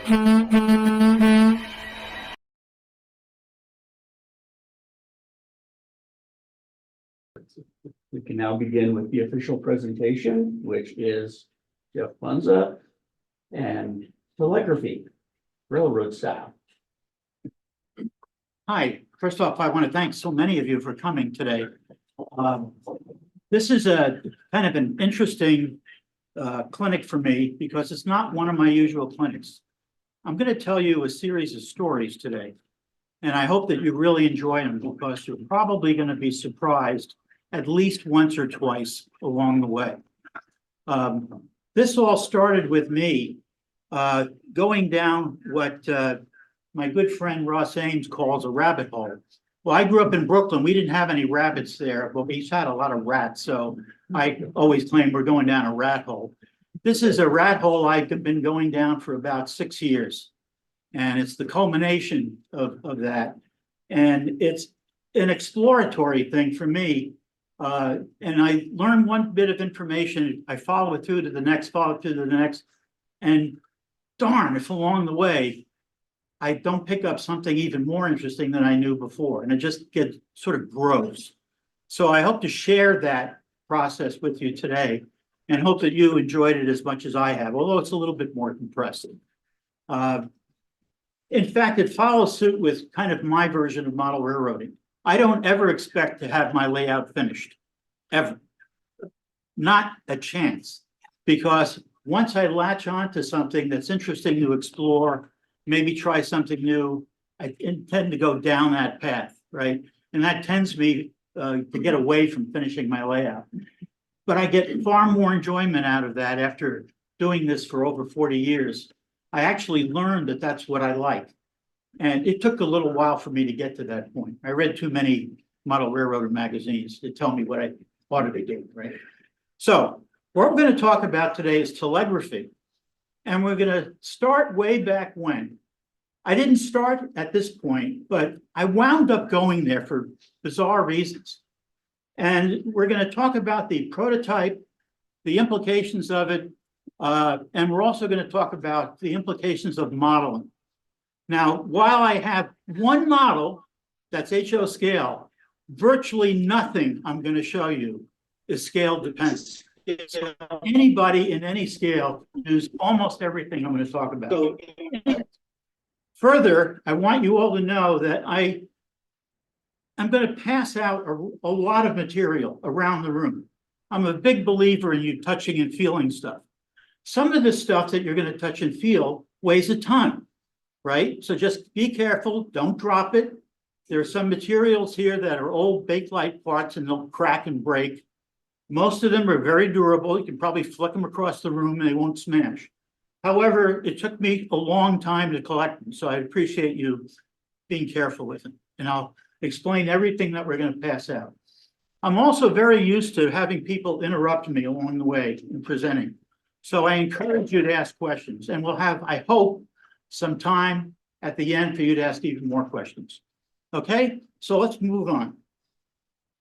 We can now begin with the official presentation, which is Geoff Bunza and telegraphy, railroad style. Hi, first off, I want to thank so many of you for coming today. This is a kind of an interesting clinic for me because it's not one of my usual clinics. I'm going to tell you a series of stories today, and I hope that you really enjoy them because you're probably going to be surprised at least once or twice along the way. This all started with me going down what my good friend Ross Ames calls a rabbit hole. Well, I grew up in Brooklyn. We didn't have any rabbits there, but we had a lot of rats. So I always claim we're going down a rat hole. This is a rat hole I've been going down for about 6 years. And it's the culmination of that. And it's an exploratory thing for me. And I learn one bit of information. I follow it through to the next, follow it through to the next. And darn, if along the way, I don't pick up something even more interesting than I knew before, and it just gets sort of grows. So I hope to share that process with you today and hope that you enjoyed it as much as I have, although it's a little bit more compressed. In fact, it follows suit with kind of my version of model railroading. I don't ever expect to have my layout finished, ever. Not a chance, because once I latch on to something that's interesting to explore, maybe try something new, I intend to go down that path, right? And that tends me to get away from finishing my layout. But I get far more enjoyment out of that after doing this for over 40 years. I actually learned that that's what I like. And it took a little while for me to get to that point. I read too many model railroader magazines to tell me what I ought to do, right? So what we're going to talk about today is telegraphy. And we're going to start way back when. I didn't start at this point, but I wound up going there for bizarre reasons. And we're going to talk about the prototype, the implications of it, and we're also going to talk about the implications of modeling. Now, while I have one model that's HO scale, virtually nothing I'm going to show you is scale dependent. Anybody in any scale knows almost everything I'm going to talk about. So, further, I want you all to know that I'm going to pass out a lot of material around the room. I'm a big believer in you touching and feeling stuff. Some of the stuff that you're going to touch and feel weighs a ton, right? So just be careful, don't drop it. There are some materials here that are old Bakelite parts and they'll crack and break. Most of them are very durable. You can probably flick them across the room and they won't smash. However, it took me a long time to collect them, so I appreciate you being careful with them. And I'll explain everything that we're going to pass out. I'm also very used to having people interrupt me along the way in presenting. So I encourage you to ask questions, and we'll have, I hope, some time at the end for you to ask even more questions. Okay, so let's move on.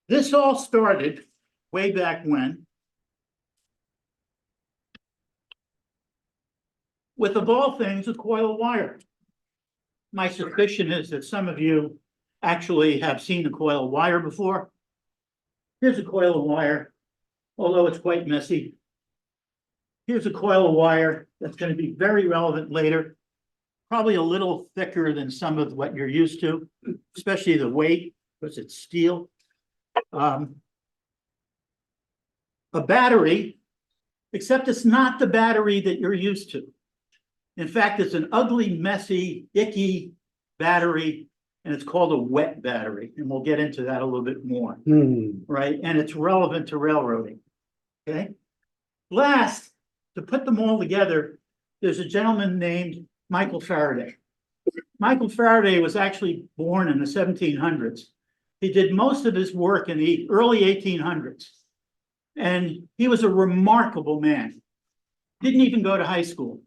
This all started way back when with, of all things, a coil of wire. My suspicion is that some of you actually have seen a coil of wire before. Here's a coil of wire, although it's quite messy. Here's a coil of wire that's going to be very relevant later. Probably a little thicker than some of what you're used to, especially the weight, because it's steel. A battery, except it's not the battery that you're used to. In fact, it's an ugly, messy, icky battery, and it's called a wet battery. And we'll get into that a little bit more, right? And it's relevant to railroading, okay? Last, to put them all together, there's a gentleman named Michael Faraday. Michael Faraday was actually born in the 1700s. He did most of his work in the early 1800s. And he was a remarkable man. Didn't even go to high school.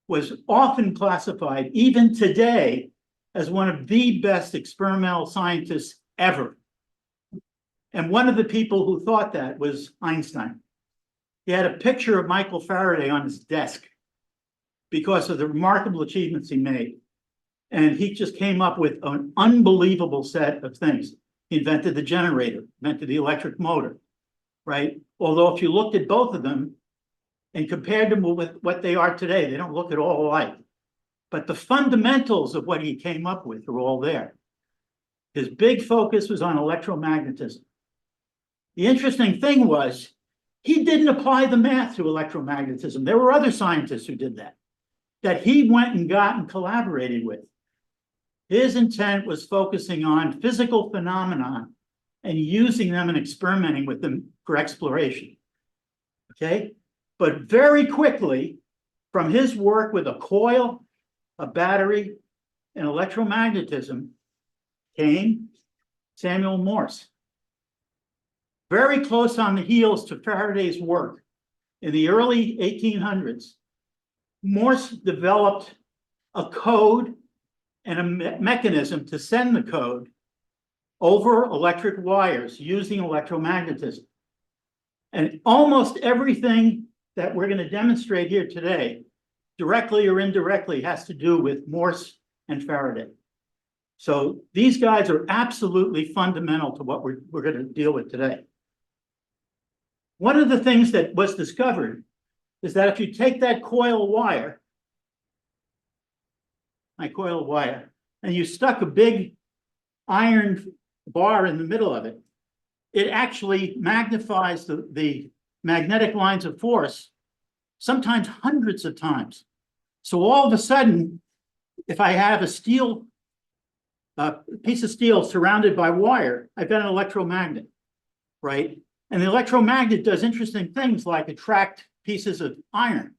Was often classified, even today, as one of the best experimental scientists ever. And one of the people who thought that was Einstein. He had a picture of Michael Faraday on his desk. because of the remarkable achievements he made. And he just came up with an unbelievable set of things. He invented the generator, invented the electric motor, right? Although if you looked at both of them and compared them with what they are today, they don't look at all alike. But the fundamentals of what he came up with are all there. His big focus was on electromagnetism. The interesting thing was, he didn't apply the math to electromagnetism. There were other scientists who did that he went and got and collaborated with. His intent was focusing on physical phenomena and using them and experimenting with them for exploration. Okay? But very quickly, from his work with a coil, a battery, and electromagnetism, came Samuel Morse. Very close on the heels to Faraday's work. In the early 1800s, Morse developed a code and a mechanism to send the code over electric wires using electromagnetism. And almost everything that we're going to demonstrate here today, directly or indirectly, has to do with Morse and Faraday. So these guys are absolutely fundamental to what we're going to deal with today. One of the things that was discovered is that if you take that coil of wire, and you stuck a big iron bar in the middle of it, it actually magnifies the magnetic lines of force, sometimes hundreds of times. So all of a sudden, if I have a steel, piece of steel surrounded by wire, I've got an electromagnet, right? And the electromagnet does interesting things like attract pieces of iron.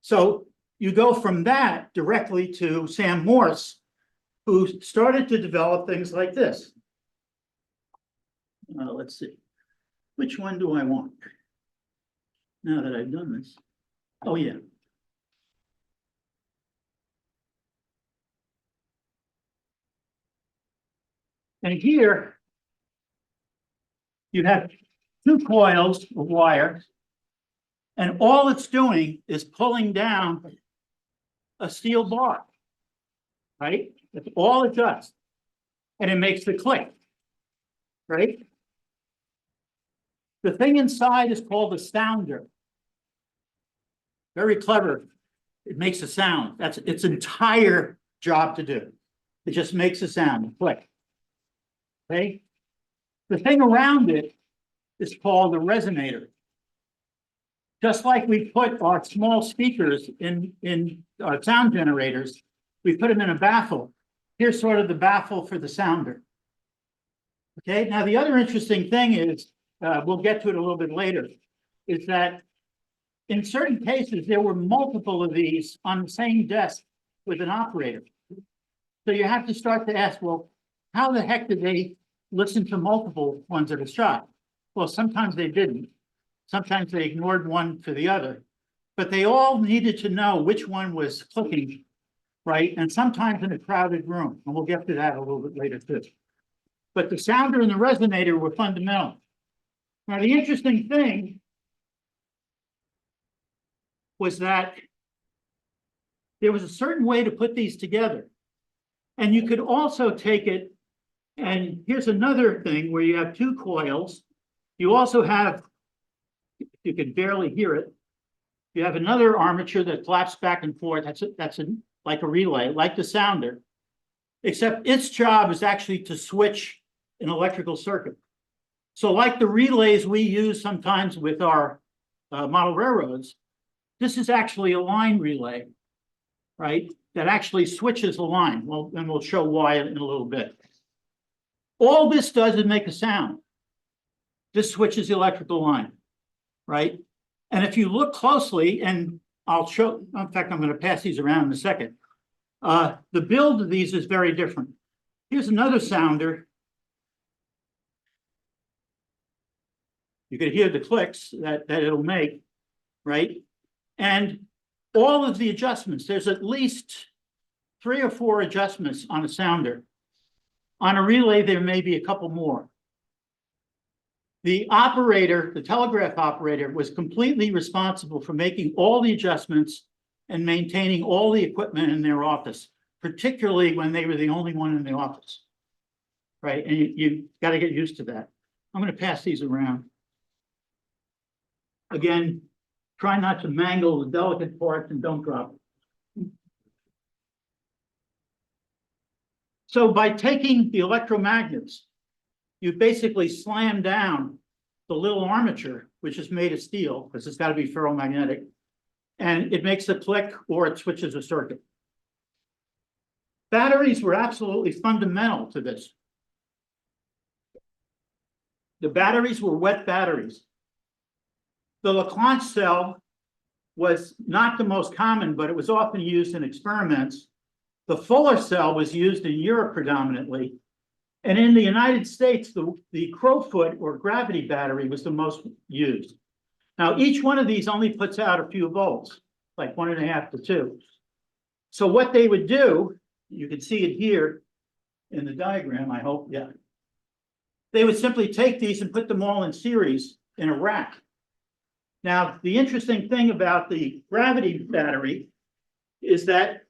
So you go from that directly to Sam Morse, who started to develop things like this. Let's see, which one do I want? Now that I've done this. Oh, yeah. And here you have two coils of wire, and all it's doing is pulling down a steel bar, right? That's all it does. And it makes the click, right? The thing inside is called a sounder. Very clever. It makes a sound. That's its entire job to do. It just makes a sound, a click. Okay? The thing around it is called a resonator. Just like we put our small speakers in our sound generators, we put them in a baffle. Here's sort of the baffle for the sounder. Okay, now the other interesting thing is, we'll get to it a little bit later, is that in certain cases, there were multiple of these on the same desk with an operator. So you have to start to ask, well, how the heck did they listen to multiple ones at a shot? Well, sometimes they didn't. Sometimes they ignored one for the other, but they all needed to know which one was clicking, right? And sometimes in a crowded room, and we'll get to that a little bit later too. But the sounder and the resonator were fundamental. Now, the interesting thing was that there was a certain way to put these together. And you could also take it, and here's another thing where you have two coils. You also have, you can barely hear it, you have another armature that flaps back and forth. That's like a relay, like the sounder, except its job is actually to switch an electrical circuit. So like the relays we use sometimes with our model railroads, this is actually a line relay, right? That actually switches the line. Well, and we'll show why in a little bit. All this does is make a sound. This switches the electrical line, right? And if you look closely, and I'll show, in fact, I'm going to pass these around in a second. The build of these is very different. Here's another sounder. You can hear the clicks that it'll make, right? And all of the adjustments, there's at least 3 or 4 adjustments on a sounder. On a relay, there may be a couple more. The operator, the telegraph operator, was completely responsible for making all the adjustments and maintaining all the equipment in their office, particularly when they were the only one in the office. Right, and you got to get used to that. I'm going to pass these around. Again, try not to mangle the delicate parts and don't drop it. So by taking the electromagnets, you basically slam down the little armature, which is made of steel, because it's got to be ferromagnetic, and it makes a click or it switches a circuit. Batteries were absolutely fundamental to this. The batteries were wet batteries. The Leclanche cell was not the most common, but it was often used in experiments. The Fuller cell was used in Europe predominantly. And in the United States, the Crowfoot or gravity battery was the most used. Now, each one of these only puts out a few volts, like 1.5 to 2. So what they would do, you can see it here in the diagram, I hope, yeah. They would simply take these and put them all in series in a rack. Now, the interesting thing about the gravity battery is that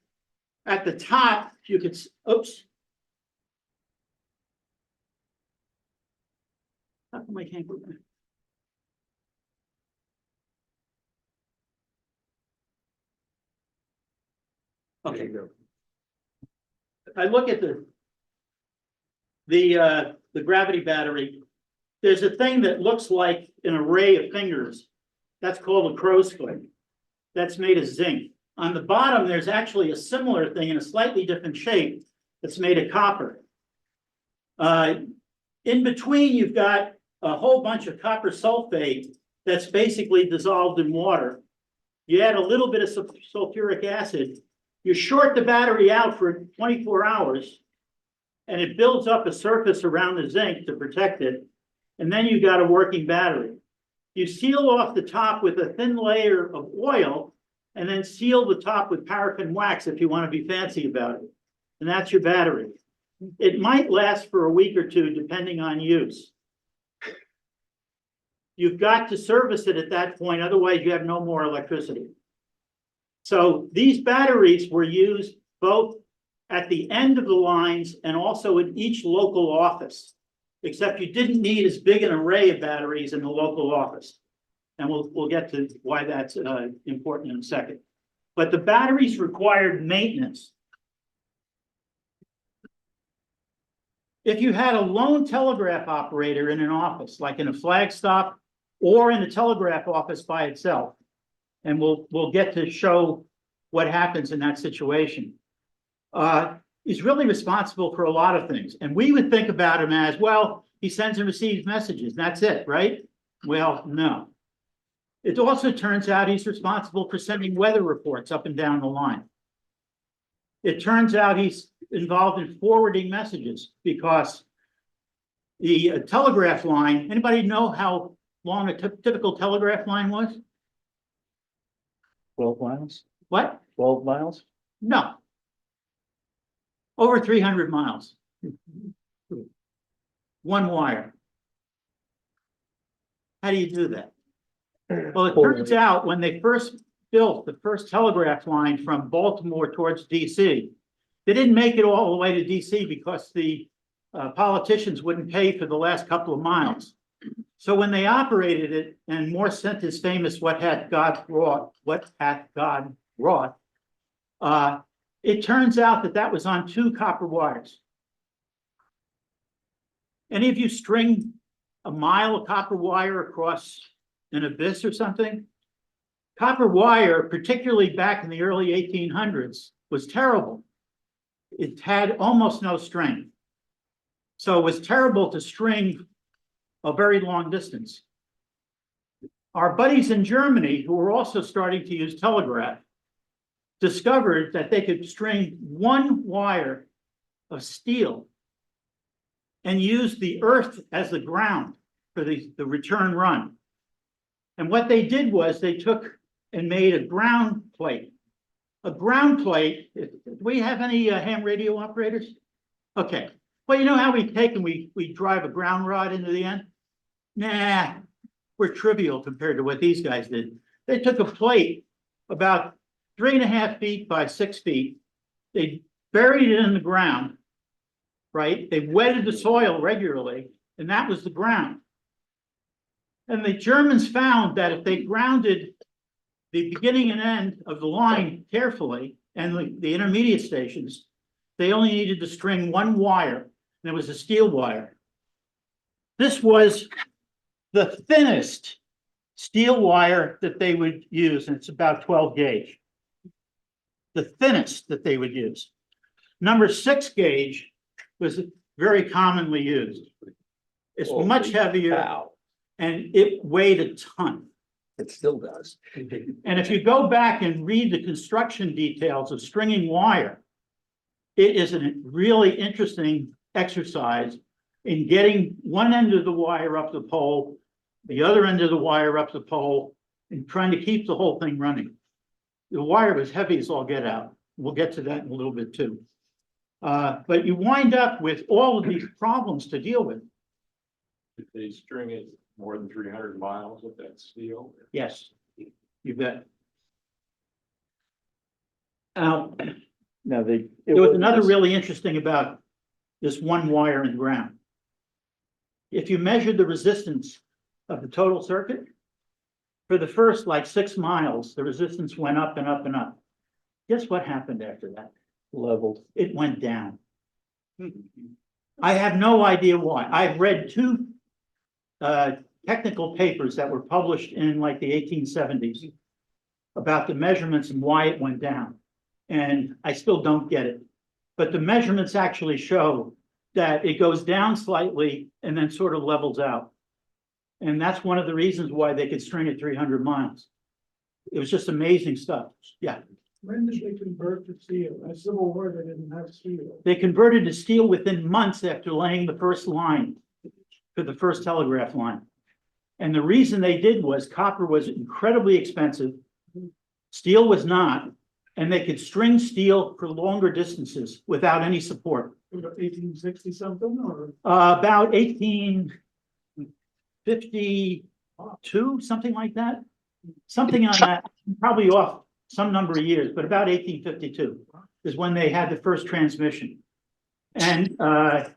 at the top, you could, oops. How come I can't go back? Okay, go. If I look at the gravity battery, there's a thing that looks like an array of fingers. That's called a crow's foot. That's made of zinc. On the bottom, there's actually a similar thing in a slightly different shape that's made of copper. In between, you've got a whole bunch of copper sulfate that's basically dissolved in water. You add a little bit of sulfuric acid. You short the battery out for 24 hours, and it builds up a surface around the zinc to protect it. And then you've got a working battery. You seal off the top with a thin layer of oil, and then seal the top with paraffin wax if you want to be fancy about it. And that's your battery. It might last for a week or two, depending on use. You've got to service it at that point, otherwise you have no more electricity. So these batteries were used both at the end of the lines and also in each local office, except you didn't need as big an array of batteries in the local office. And we'll get to why that's important in a second. But the batteries required maintenance. If you had a lone telegraph operator in an office, like in a flag stop or in a telegraph office by itself, and we'll get to show what happens in that situation, he's really responsible for a lot of things. And we would think about him as, well, he sends and receives messages. That's it, right? Well, no. It also turns out he's responsible for sending weather reports up and down the line. It turns out he's involved in forwarding messages because the telegraph line, anybody know how long a typical telegraph line was? 12 miles? What? 12 miles? No. Over 300 miles. One wire. How do you do that? Well, it turns out when they first built the first telegraph line from Baltimore towards DC, they didn't make it all the way to DC because the politicians wouldn't pay for the last couple of miles. So when they operated it, and Morse sent his famous "What hath God wrought? What hath God wrought?" It turns out that that was on 2 copper wires. Any of you string a mile of copper wire across an abyss or something? Copper wire, particularly back in the early 1800s, was terrible. It had almost no strength. So it was terrible to string a very long distance. Our buddies in Germany, who were also starting to use telegraph, discovered that they could string 1 wire of steel and use the earth as the ground for the return run. And what they did was they took and made a ground plate. A ground plate, do we have any ham radio operators? Okay. Well, you know how we take and we drive a ground rod into the end? Nah, we're trivial compared to what these guys did. They took a plate about 3.5 feet by 6 feet. They buried it in the ground, right? They wetted the soil regularly, and that was the ground. And the Germans found that if they grounded the beginning and end of the line carefully and the intermediate stations, they only needed to string one wire, and it was a steel wire. This was the thinnest steel wire that they would use, and it's about 12 gauge. The thinnest that they would use. Number 6 gauge was very commonly used. It's much heavier and it weighed a ton. It still does. And if you go back and read the construction details of stringing wire, it is a really interesting exercise in getting one end of the wire up the pole, the other end of the wire up the pole, and trying to keep the whole thing running. The wire was heavy as all get out. We'll get to that in a little bit too. But you wind up with all of these problems to deal with. If they string it more than 300 miles with that steel. Yes, you bet. Now, Now, there was another really interesting about this one wire in the ground. If you measured the resistance of the total circuit, for the first like 6 miles, the resistance went up and up and up. Guess what happened after that? leveled. It went down. I have no idea why. I've read 2 technical papers that were published in like the 1870s about the measurements and why it went down. And I still don't get it. But the measurements actually show that it goes down slightly and then sort of levels out. And that's one of the reasons why they could string it 300 miles. It was just amazing stuff. Yeah. When did they convert to steel? In Civil War, they didn't have steel. They converted to steel within months after laying the first line for the first telegraph line. And the reason they did was copper was incredibly expensive. Steel was not, and they could string steel for longer distances without any support. 1860 something or? About 1852, something like that. Something on that, probably off some number of years, but about 1852 is when they had the first transmission. And trying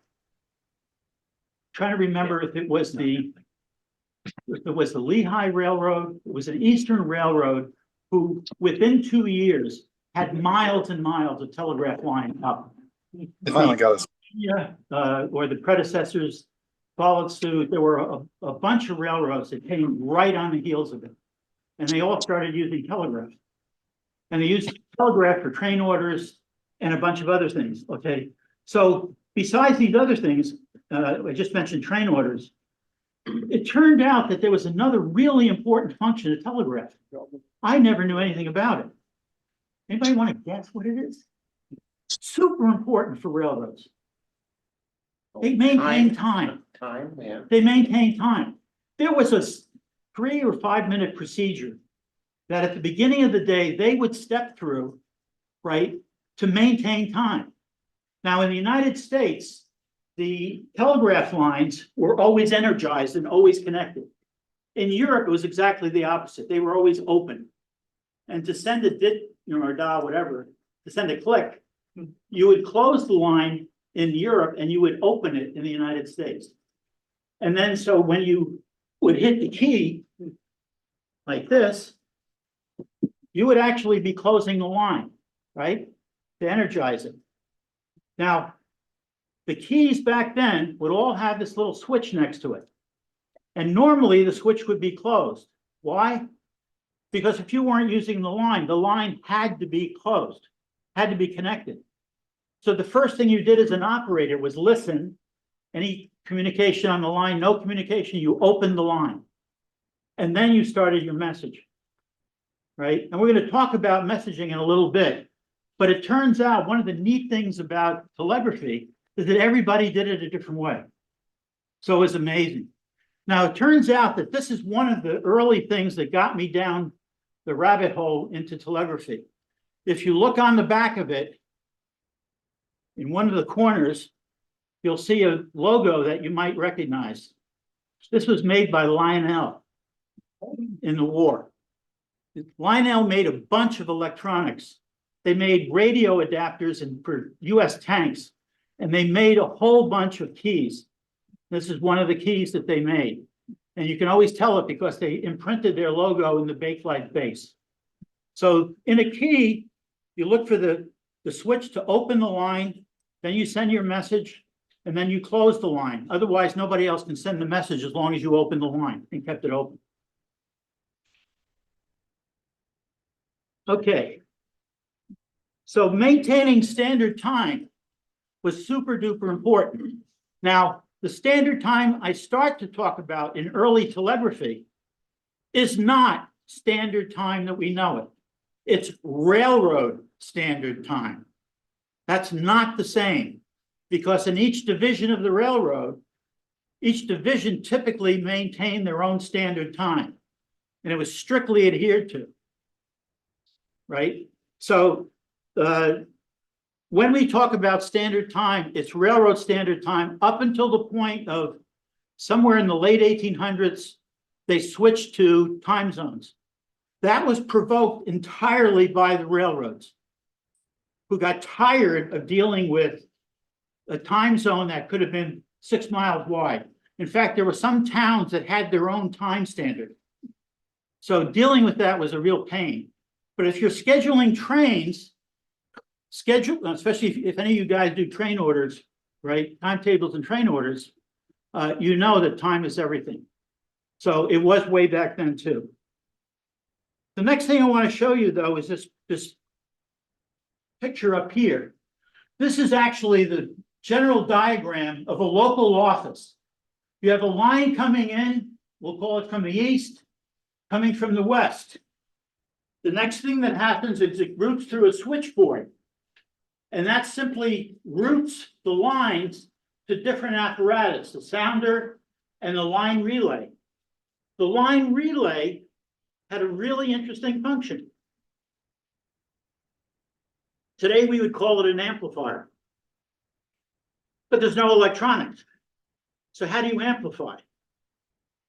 to remember if it was the Lehigh Railroad, it was an Eastern Railroad who within 2 years had miles and miles of telegraph line up. They finally got us. Yeah, or the predecessors followed suit. There were a bunch of railroads that came right on the heels of it. And they all started using telegraph. And they used telegraph for train orders and a bunch of other things, okay? So besides these other things, I just mentioned train orders, it turned out that there was another really important function of telegraph. I never knew anything about it. Anybody want to guess what it is? Super important for railroads. They maintain time. Time, yeah. They maintain time. There was a 3 or 5 minute procedure that at the beginning of the day, they would step through, right, to maintain time. Now, in the United States, the telegraph lines were always energized and always connected. In Europe, it was exactly the opposite. They were always open. And to send a dit, or dial, whatever, to send a click, you would close the line in Europe and you would open it in the United States. And then, so when you would hit the key like this, you would actually be closing the line, right? To energize it. Now, the keys back then would all have this little switch next to it. And normally the switch would be closed. Why? Because if you weren't using the line had to be closed, had to be connected. So the first thing you did as an operator was listen. Any communication on the line, no communication, you opened the line. And then you started your message, right? And we're going to talk about messaging in a little bit. But it turns out one of the neat things about telegraphy is that everybody did it a different way. So it was amazing. Now, it turns out that this is one of the early things that got me down the rabbit hole into telegraphy. If you look on the back of it, in one of the corners, you'll see a logo that you might recognize. This was made by Lionel in the war. Lionel made a bunch of electronics. They made radio adapters and for US tanks, and they made a whole bunch of keys. This is one of the keys that they made. And you can always tell it because they imprinted their logo in the bakelite base. So in a key, you look for the switch to open the line, then you send your message, and then you close the line. Otherwise, nobody else can send the message as long as you open the line and kept it open. Okay. So maintaining standard time was super duper important. Now, the standard time I start to talk about in early telegraphy is not standard time that we know it. It's railroad standard time. That's not the same, because in each division of the railroad, each division typically maintained their own standard time, and it was strictly adhered to, right? So when we talk about standard time, it's railroad standard time up until the point of somewhere in the late 1800s, they switched to time zones. That was provoked entirely by the railroads, who got tired of dealing with a time zone that could have been 6 miles wide. In fact, there were some towns that had their own time standard. So dealing with that was a real pain. But if you're scheduling trains, especially if any of you guys do train orders, right? Timetables and train orders, you know that time is everything. So it was way back then too. The next thing I want to show you though is this picture up here. This is actually the general diagram of a local office. You have a line coming in, we'll call it from the east, coming from the west. The next thing that happens is it routes through a switchboard. And that simply routes the lines to different apparatus, the sounder and the line relay. The line relay had a really interesting function. Today we would call it an amplifier, but there's no electronics. So how do you amplify?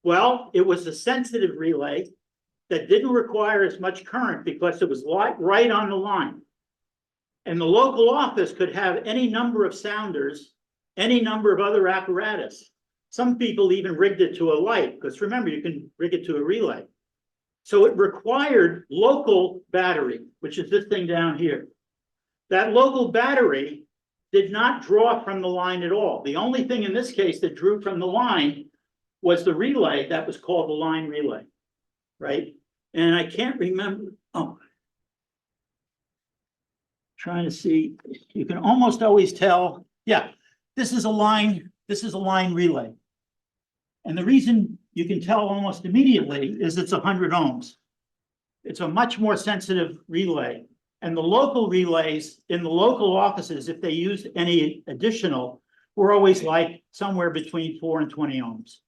Well, it was a sensitive relay that didn't require as much current because it was right on the line. And the local office could have any number of sounders, any number of other apparatus. Some people even rigged it to a light, because remember, you can rig it to a relay. So it required local battery, which is this thing down here. That local battery did not draw from the line at all. The only thing in this case that drew from the line was the relay that was called the line relay, right? And I can't remember, trying to see, you can almost always tell, yeah, this is a line relay. And the reason you can tell almost immediately is it's 100 ohms. It's a much more sensitive relay. And the local relays in the local offices, if they used any additional, were always like somewhere between 4 and 20 ohms.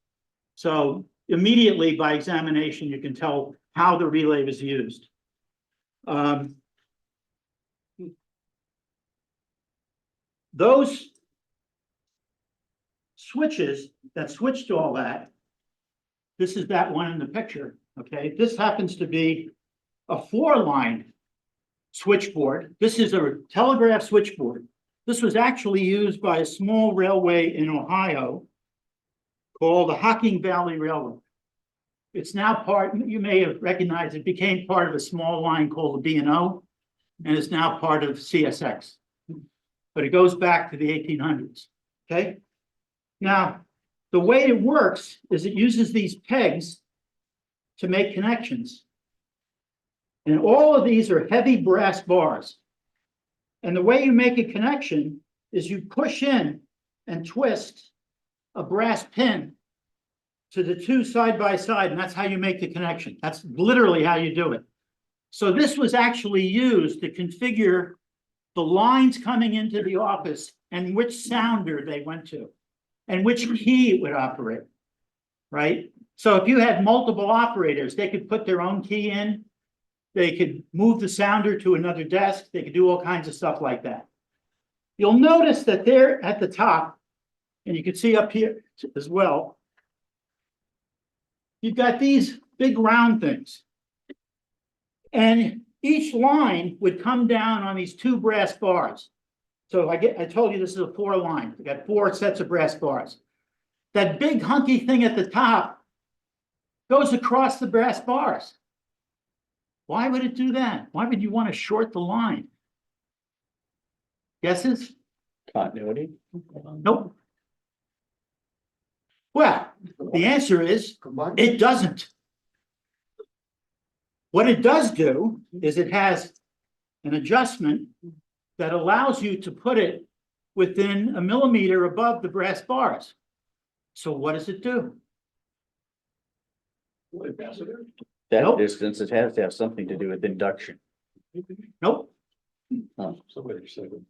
So immediately by examination, you can tell how the relay was used. Those switches that switch to all that, this is that one in the picture, okay? This happens to be a 4-line switchboard. This is a telegraph switchboard. This was actually used by a small railway in Ohio called the Hocking Valley Railroad. It's now part, you may have recognized, it became part of a small line called the B&O, and is now part of CSX. But it goes back to the 1800s, okay? Now, the way it works is it uses these pegs to make connections. And all of these are heavy brass bars. And the way you make a connection is you push in and twist a brass pin to the two side by side, and that's how you make the connection. That's literally how you do it. So this was actually used to configure the lines coming into the office and which sounder they went to and which key it would operate, right? So if you had multiple operators, they could put their own key in, they could move the sounder to another desk, they could do all kinds of stuff like that. You'll notice that there at the top, and you can see up here as well, you've got these big round things. And each line would come down on these two brass bars. So I told you this is a 4 line. We got 4 sets of brass bars. That big hunky thing at the top goes across the brass bars. Why would it do that? Why would you want to short the line? Guesses? Continuity. Nope. Well, the answer is it doesn't. What it does do is it has an adjustment that allows you to put it within a millimeter above the brass bars. So what does it do? That Nope. distance, it has to have something to do with induction. Nope. Somebody said it.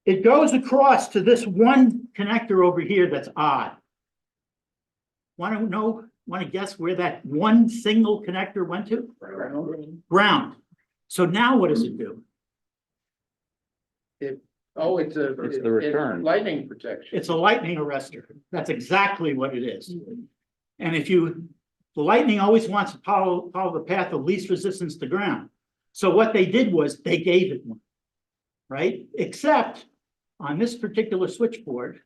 It goes across to this one connector over here that's odd. Want to guess where that one single connector went to? Ground. So now what does it do? Oh, It's the return. lightning protection. It's a lightning arrestor. That's exactly what it is. And the lightning always wants to follow the path of least resistance to ground. So what they did was they gave it one, right? Except on this particular switchboard,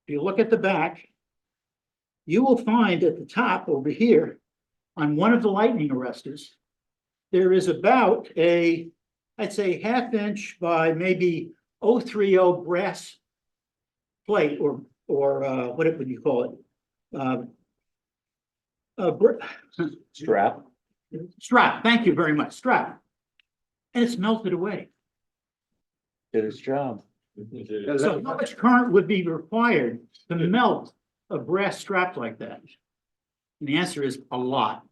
if you look at the back, you will find at the top over here on one of the lightning arresters, there is about I'd say 1/2 inch by maybe 030 brass plate or what would you call it? Strap. Strap. Thank you very much. Strap. And it's melted away. Did its job. So how much current would be required to melt a brass strap like that? And the answer is a lot,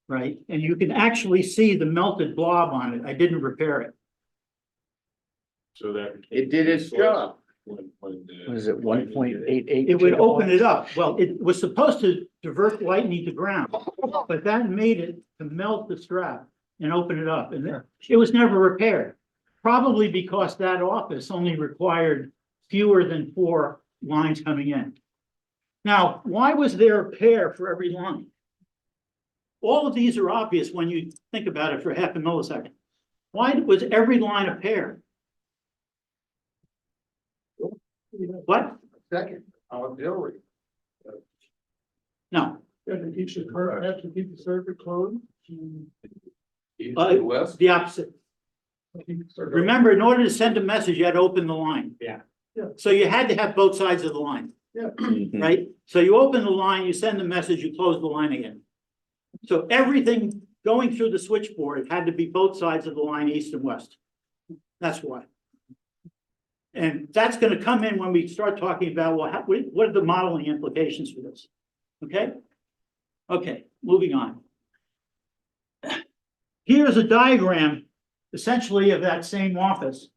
right? And you can actually see the melted blob on it. I didn't repair it. So that. It did its job. What is it, 1.88? It would open it up. Well, it was supposed to divert lightning to ground, but that made it to melt the strap and open it up. And it was never repaired. Probably because that office only required fewer than 4 lines coming in. Now, why was there a pair for every line? All of these are obvious when you think about it for 1/2 millisecond. Why was every line a pair? What? Second, auxiliary. No. Have to keep the circuit closed. West. The opposite. Remember, in order to send a message, you had to open the line. Yeah. Yeah. So you had to have both sides of the line, Mhm. right? So you open the line, you send the message, you close the line again. So everything going through the switchboard had to be both sides of the line, east and west. That's why. And that's going to come in when we start talking about, well, what are the modeling implications for this? Okay? Okay, moving on. Here's a diagram essentially of that same office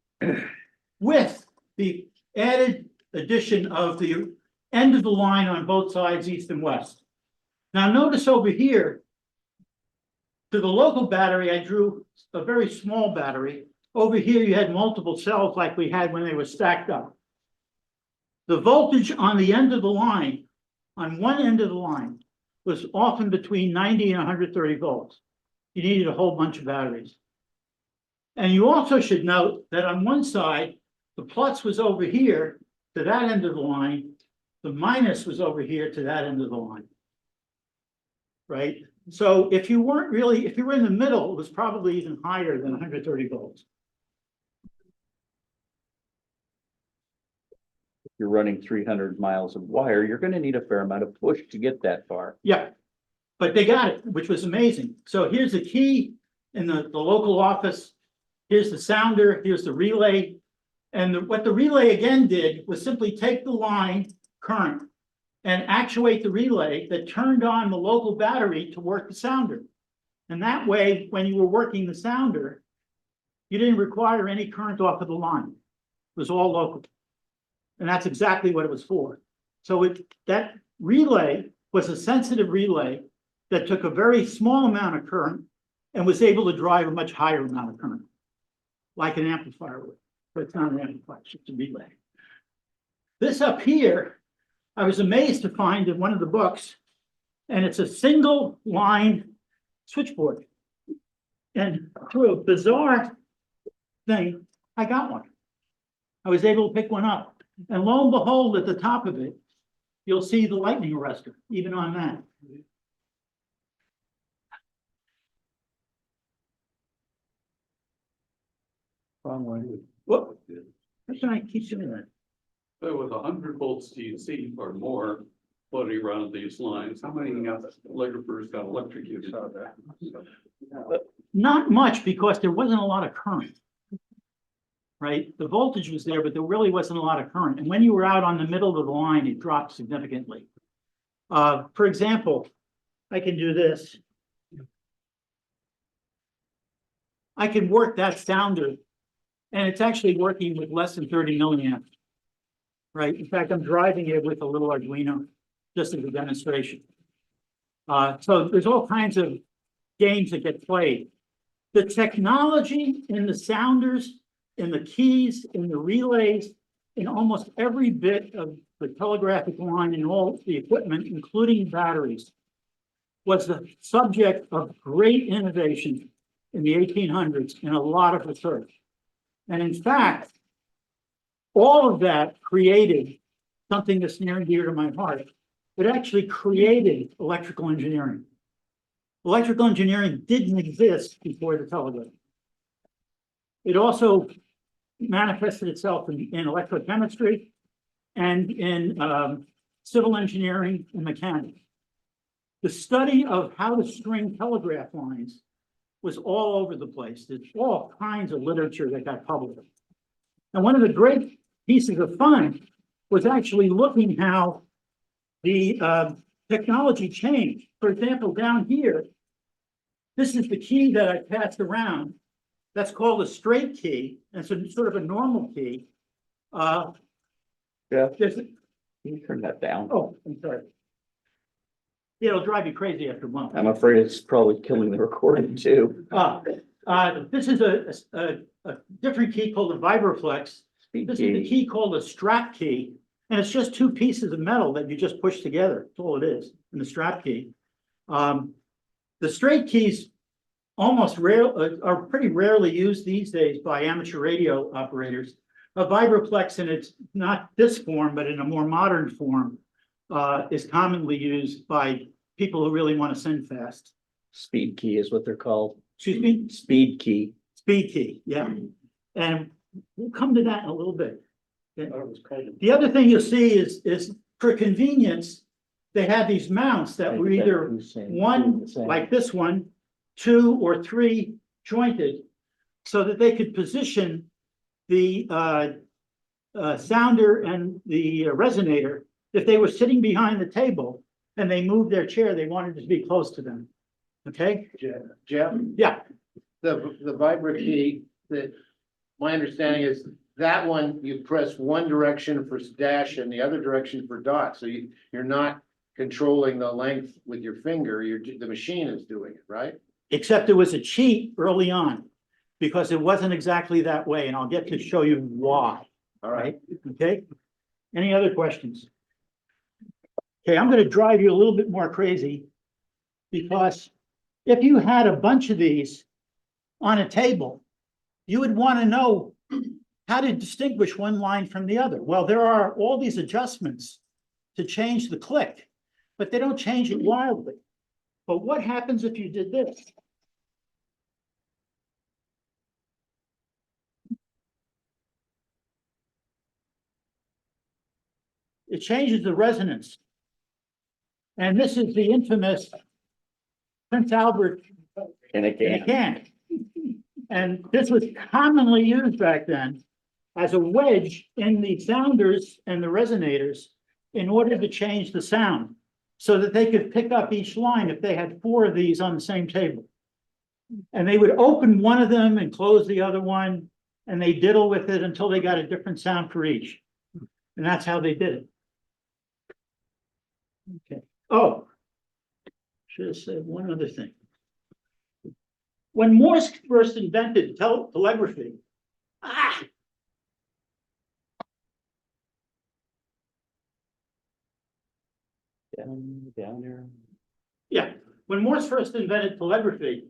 with the added addition of the end of the line on both sides, east and west. Now notice over here, to the local battery, I drew a very small battery. Over here, you had multiple cells like we had when they were stacked up. The voltage on the end of the line, on one end of the line, was often between 90 and 130 volts. You needed a whole bunch of batteries. And you also should note that on one side, the plus was over here to that end of the line, the minus was over here to that end of the line. Right? So if you were in the middle, it was probably even higher than 130 volts. If you're running 300 miles of wire, you're going to need a fair amount of push to get that far. Yeah, but they got it, which was amazing. So here's the key in the local office. Here's the sounder, here's the relay. And what the relay again did was simply take the line current and actuate the relay that turned on the local battery to work the sounder. And that way, when you were working the sounder, you didn't require any current off of the line. It was all local. And that's exactly what it was for. So that relay was a sensitive relay that took a very small amount of current and was able to drive a much higher amount of current, like an amplifier would, but it's not an amplifier, it's just a relay. This up here, I was amazed to find in one of the books, and it's a single line switchboard. And through a bizarre thing, I got one. I was able to pick one up. And lo and behold, at the top of it, you'll see the lightning arrestor, even on that. Wrong one. What? How can I keep doing that? So with 100 volts DC or more floating around these lines, how many telegraphers got electrocuted? Not much, because there wasn't a lot of current. Right? The voltage was there, but there really wasn't a lot of current. And when you were out on the middle of the line, it dropped significantly. For example, I can do this. I can work that sounder, and it's actually working with less than 30 milliamps. Right? In fact, I'm driving it with a little Arduino, just as a demonstration. So there's all kinds of games that get played. The technology in the sounders, in the keys, in the relays, in almost every bit of the telegraphic line and all the equipment, including batteries, was the subject of great innovation in the 1800s and a lot of research. And in fact, all of that created something that's near and dear to my heart. It actually created electrical engineering. Electrical engineering didn't exist before the telegraph. It also manifested itself in electrochemistry and in civil engineering and mechanics. The study of how to string telegraph lines was all over the place. There's all kinds of literature that got published. And one of the great pieces of fun was actually looking how the technology changed. For example, down here, this is the key that I passed around. That's called a straight key. And it's sort of a normal key. Yeah, There's, can you turn that down? oh, I'm sorry. Yeah, it'll drive you crazy after a month. I'm afraid it's probably killing the recording too. This is a different key called a vibroflex. Speed This is the key. key called a strap key. And it's just two pieces of metal that you just push together. That's all it is, in the strap key. The straight keys almost are pretty rarely used these days by amateur radio operators. A vibroflex, and it's not this form, but in a more modern form, is commonly used by people who really want to send fast. Speed key is what they're called. Excuse me? Speed key. Speed key, yeah. And we'll come to that in a little bit. The other thing you'll see is for convenience, they had these mounts that were either one, like this one, 2 or 3 jointed, so that they could position the sounder and the resonator. If they were sitting behind the table and they moved their chair, they wanted to be close to them. Okay? Jeff, Yeah. the vibra key, that my understanding is that one, you press one direction for dash and the other direction for dot. So you're not controlling the length with your finger. The machine is doing it, right? Except it was a cheat early on because it wasn't exactly that way. And I'll get to show you why. All right. Okay. Any other questions? Okay, I'm going to drive you a little bit more crazy because if you had a bunch of these on a table, you would want to know how to distinguish one line from the other. Well, there are all these adjustments to change the click, but they don't change it wildly. But what happens if you did this? It changes the resonance. And this is the infamous Prince Albert And again, can. And this was commonly used back then as a wedge in the sounders and the resonators in order to change the sound so that they could pick up each line if they had 4 of these on the same table. And they would open one of them and close the other one, and they diddle with it until they got a different sound for each. And that's how they did it. Okay. Oh, should have said one other thing. When Morse first invented telegraphy, down there. yeah, when Morse first invented telegraphy,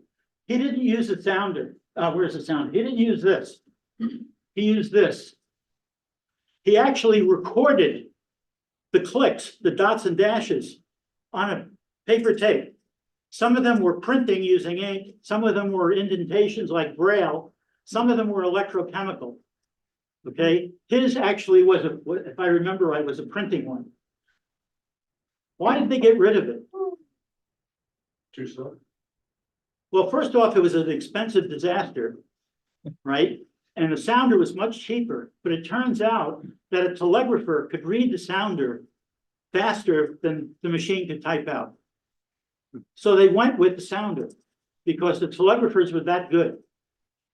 He didn't use a sounder. Where's the sounder? He didn't use this. He used this. He actually recorded the clicks, the dots and dashes on a paper tape. Some of them were printing using ink. Some of them were indentations like Braille. Some of them were electrochemical. Okay, his actually was if I remember right, was a printing one. Why did they get rid of it? Too slow. Well, first off, it was an expensive disaster, right? And the sounder was much cheaper, but it turns out that a telegrapher could read the sounder faster than the machine could type out. So they went with the sounder because the telegraphers were that good.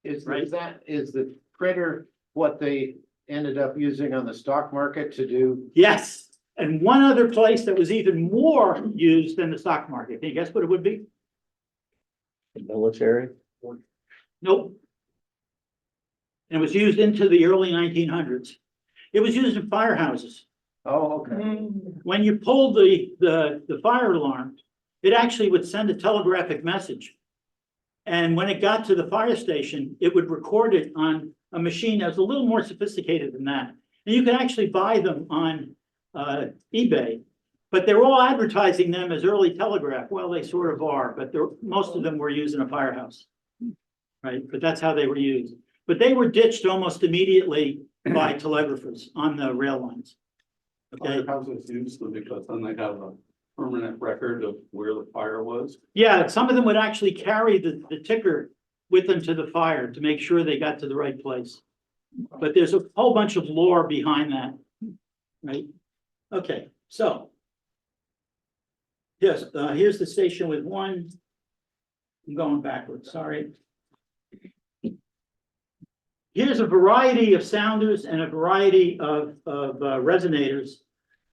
Is Right. is the printer what they ended up using on the stock market to do? Yes, and one other place that was even more used than the stock market. Can you guess what it would be? The military. Nope. And it was used into the early 1900s. It was used in firehouses. Oh, okay. When you pulled the fire alarm, it actually would send a telegraphic message. And when it got to the fire station, it would record it on a machine that was a little more sophisticated than that. And you can actually buy them on eBay, but they're all advertising them as early telegraph. Well, they sort of are, but most of them were used in a firehouse. Right, but that's how they were used. But they were ditched almost immediately by telegraphers on the rail lines. Okay, Firehouses use them because then they have a permanent record of where the fire was. yeah, some of them would actually carry the ticker with them to the fire to make sure they got to the right place. But there's a whole bunch of lore behind that, right? Okay, so. Yes, here's the station with one. I'm going backwards, sorry. Here's a variety of sounders and a variety of resonators.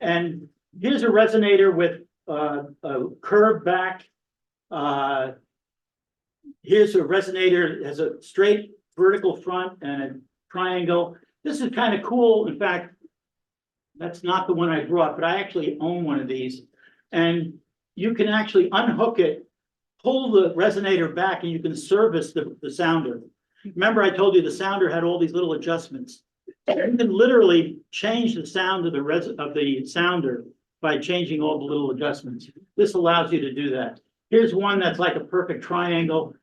And here's a resonator with a curved back. Here's a resonator that has a straight vertical front and a triangle. This is kind of cool. In fact, that's not the one I brought, but I actually own one of these. And you can actually unhook it, pull the resonator back, and you can service the sounder. Remember, I told you the sounder had all these little adjustments. You can literally change the sound of the sounder by changing all the little adjustments. This allows you to do that. Here's one that's like a perfect triangle.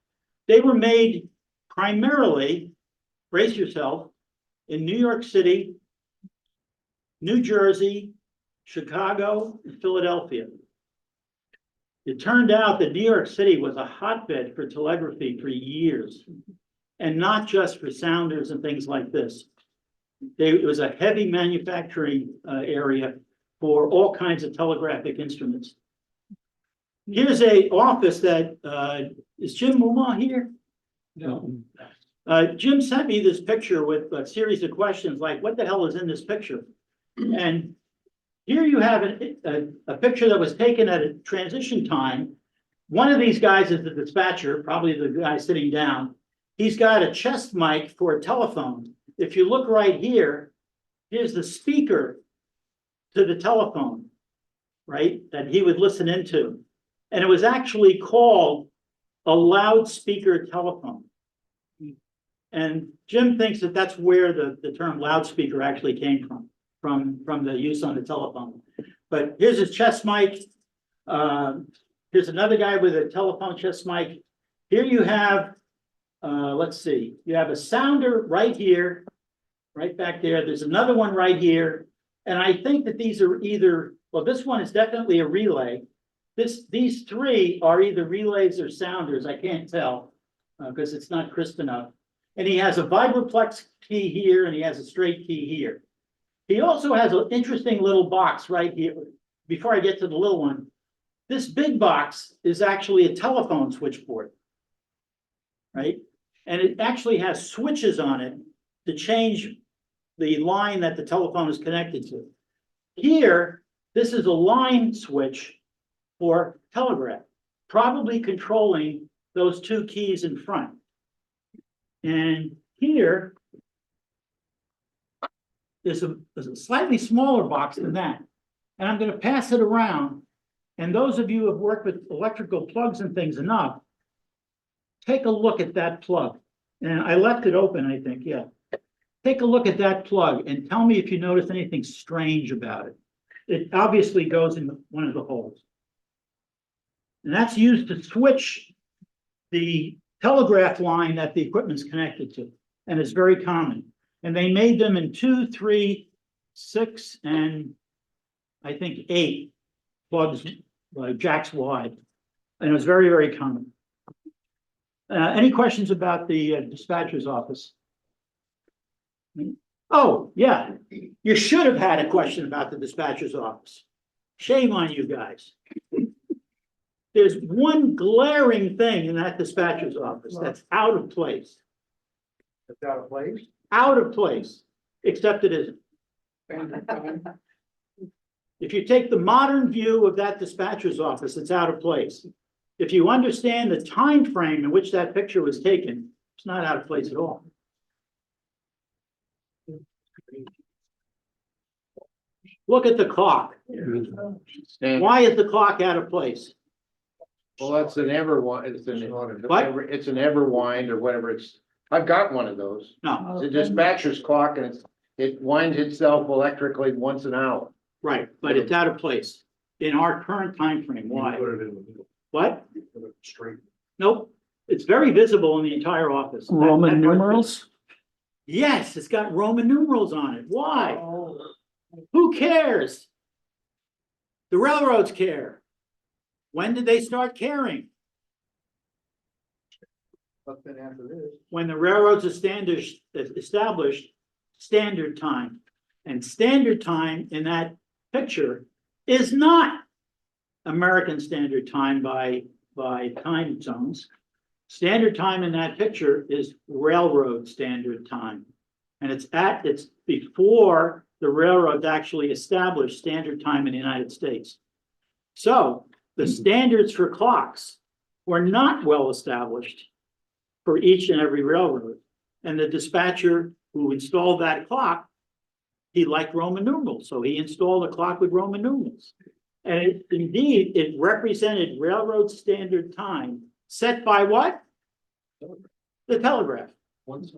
They were made primarily, brace yourself, in New York City, New Jersey, Chicago, and Philadelphia. It turned out that New York City was a hotbed for telegraphy for years. And not just for sounders and things like this. It was a heavy manufacturing area for all kinds of telegraphic instruments. Here's a office that, is Jim Muma here? No. Jim sent me this picture with a series of questions like, what the hell is in this picture? And here you have a picture that was taken at a transition time. One of these guys is the dispatcher, probably the guy sitting down. He's got a chest mic for a telephone. If you look right here, here's the speaker to the telephone, right? That he would listen into. And it was actually called a loudspeaker telephone. And Jim thinks that that's where the term loudspeaker actually came from the use on the telephone. But here's his chest mic. Here's another guy with a telephone chest mic. Here you have let's see, you have a sounder right here, right back there. There's another one right here. And I think that these are either, well, this one is definitely a relay. These three are either relays or sounders. I can't tell because it's not crisp enough. And he has a vibroplex key here and he has a straight key here. He also has an interesting little box right here. Before I get to the little one, this big box is actually a telephone switchboard, right? And it actually has switches on it to change the line that the telephone is connected to. Here, this is a line switch for telegraph, probably controlling those two keys in front. And here, there's a slightly smaller box than that. And I'm going to pass it around. And those of you who have worked with electrical plugs and things enough, take a look at that plug. And I left it open, I think, yeah. Take a look at that plug and tell me if you notice anything strange about it. It obviously goes in one of the holes. And that's used to switch the telegraph line that the equipment's connected to, and it's very common. And they made them in 2, 3, 6, and I think 8 plugs, jacks wide. And it was very, very common. Any questions about the dispatcher's office? Oh, yeah, you should have had a question about the dispatcher's office. Shame on you guys. There's one glaring thing in that dispatcher's office that's out of place. It's out of place. Out of place, except it isn't. If you take the modern view of that dispatcher's office, it's out of place. If you understand the time frame in which that picture was taken, it's not out of place at all. Look at the clock. And, Why is the clock out of place? well, that's an Everwind, What? it's an Everwind or whatever it's, I've got one of those. No, It's a dispatcher's clock and it winds itself electrically once an hour. right, but it's out of place in our current time frame. Why? What? Nope, it's very visible in the entire office. Roman That part- numerals? Yes, it's got Roman numerals on it. Why? Who cares? The railroads care. When did they start caring? When the railroads established standard time. And standard time in that picture is not American Standard Time by time zones. Standard time in that picture is railroad standard time. And it's before the railroads actually established standard time in the United States. So the standards for clocks were not well established for each and every railroad. And the dispatcher who installed that clock, he liked Roman numerals, so he installed a clock with Roman numerals. And indeed, it represented railroad standard time set by what? The telegraph. Once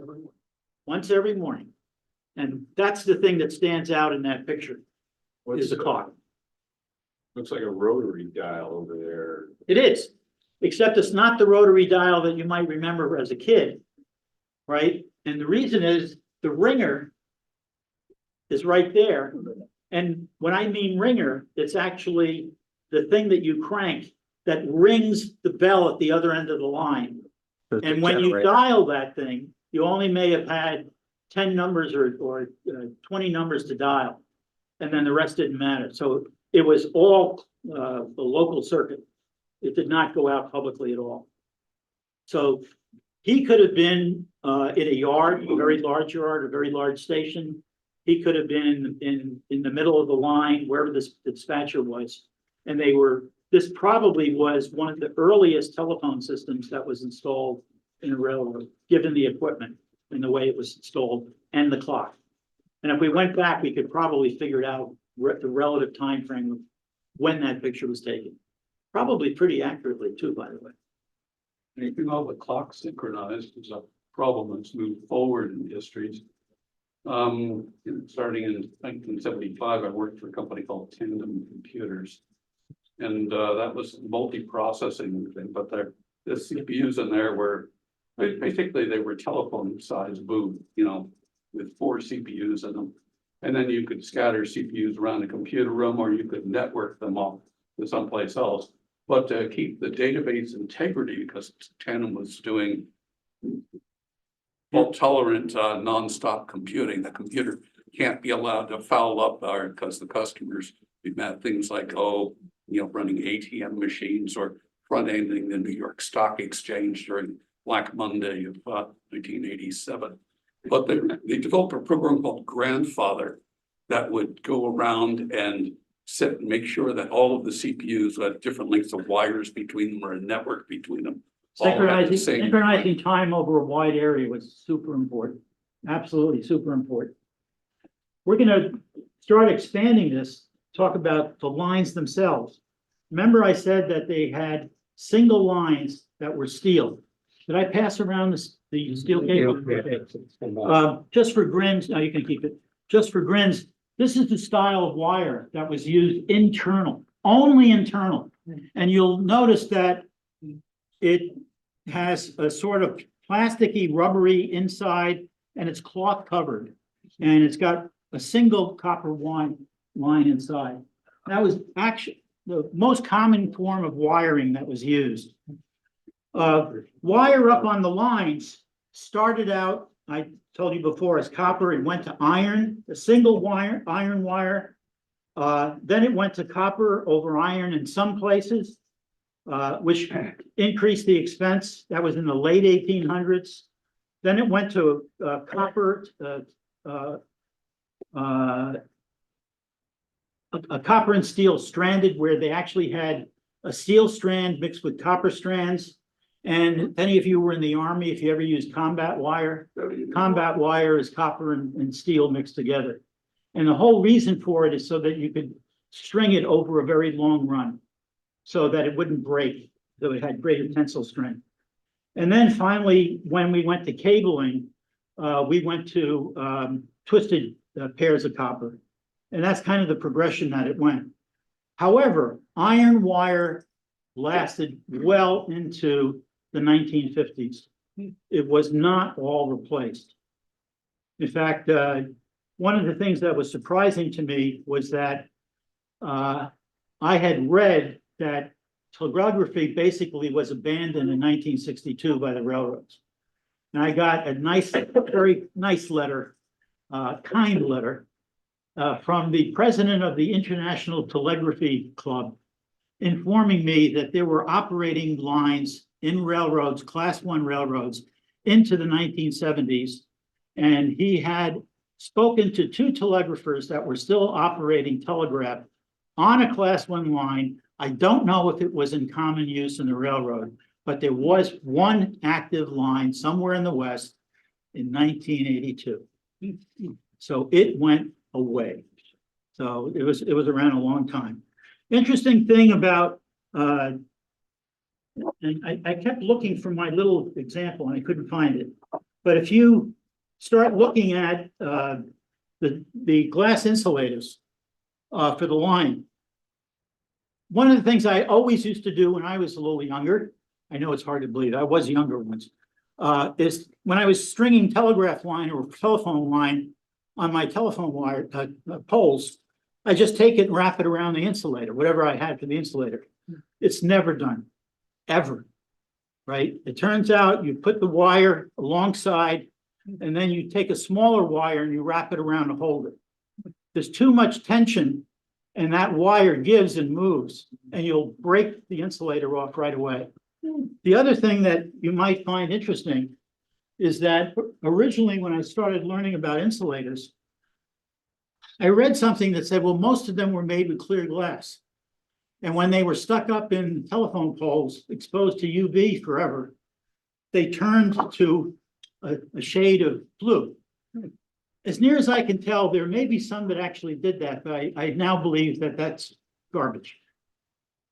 every morning. And that's the thing that stands out in that picture, is the clock. Looks like a rotary dial over there. It is, except it's not the rotary dial that you might remember as a kid, right? And the reason is the ringer is right there. And when I mean ringer, it's actually the thing that you crank that rings the bell at the other end of the line. And when you dial that thing, you only may have had 10 numbers or 20 numbers to dial. And then the rest didn't matter. So it was all the local circuit. It did not go out publicly at all. So he could have been in a yard, a very large yard, a very large station. He could have been in the middle of the line, wherever this dispatcher was. And this probably was one of the earliest telephone systems that was installed in a railroad, given the equipment and the way it was installed and the clock. And if we went back, we could probably figure out the relative time frame of when that picture was taken. Probably pretty accurately too, by the way. Anything all the clock synchronized is a problem that's moved forward in history. Starting in 1975, I worked for a company called Tandem Computers. And that was multi-processing thing, but the CPUs in there were basically they were telephone sized booth, with 4 CPUs in them. And then you could scatter CPUs around the computer room, or you could network them off to someplace else. But to keep the database integrity, because Tandem was doing fault tolerant nonstop computing, the computer can't be allowed to foul up because the customers had things like, running ATM machines or front ending the New York Stock Exchange during Black Monday of 1987. But they developed a program called Grandfather that would go around and sit and make sure that all of the CPUs had different lengths of wires between them or a network between them. Synchronizing time over a wide area was super important. Absolutely super important. We're going to start expanding this, talk about the lines themselves. Remember I said that they had single lines that were steel. Did I pass around the steel cable? Okay. Just for grins, now you can keep it, just for grins, this is the style of wire that was used internal, only internal. And you'll notice that it has a sort of plasticky, rubbery inside, and it's cloth covered. And it's got a single copper line inside. That was actually the most common form of wiring that was used. Wire up on the lines started out, I told you before, as copper. It went to iron, a single wire, iron wire. Then it went to copper over iron in some places, which increased the expense. That was in the late 1800s. Then it went to copper, a copper and steel stranded, where they actually had a steel strand mixed with copper strands. And if any of you were in the Army, if you ever used combat wire is copper and steel mixed together. And the whole reason for it is so that you could string it over a very long run so that it wouldn't break, so it had greater tensile strength. And then finally, when we went to cabling, we went to twisted pairs of copper. And that's kind of the progression that it went. However, iron wire lasted well into the 1950s. It was not all replaced. In fact, one of the things that was surprising to me was that I had read that telegraphy basically was abandoned in 1962 by the railroads. And I got a nice, very nice letter, kind letter, from the president of the International Telegraphy Club, informing me that there were operating lines in railroads, class 1 railroads, into the 1970s. And he had spoken to 2 telegraphers that were still operating telegraph on a class 1 line. I don't know if it was in common use in the railroad, but there was one active line somewhere in the West in 1982. So it went away. So it was around a long time. Interesting thing about, and I kept looking for my little example and I couldn't find it. But if you start looking at the glass insulators for the line, one of the things I always used to do when I was a little younger, I know it's hard to believe, I was younger once, is when I was stringing telegraph line or telephone line on my telephone wire poles, I just take it and wrap it around the insulator, whatever I had for the insulator. It's never done, ever, right? It turns out you put the wire alongside and then you take a smaller wire and you wrap it around to hold it. There's too much tension and that wire gives and moves and you'll break the insulator off right away. The other thing that you might find interesting is that originally when I started learning about insulators, I read something that said, well, most of them were made with clear glass. And when they were stuck up in telephone poles, exposed to UV forever, they turned to a shade of blue. As near as I can tell, there may be some that actually did that, but I now believe that that's garbage.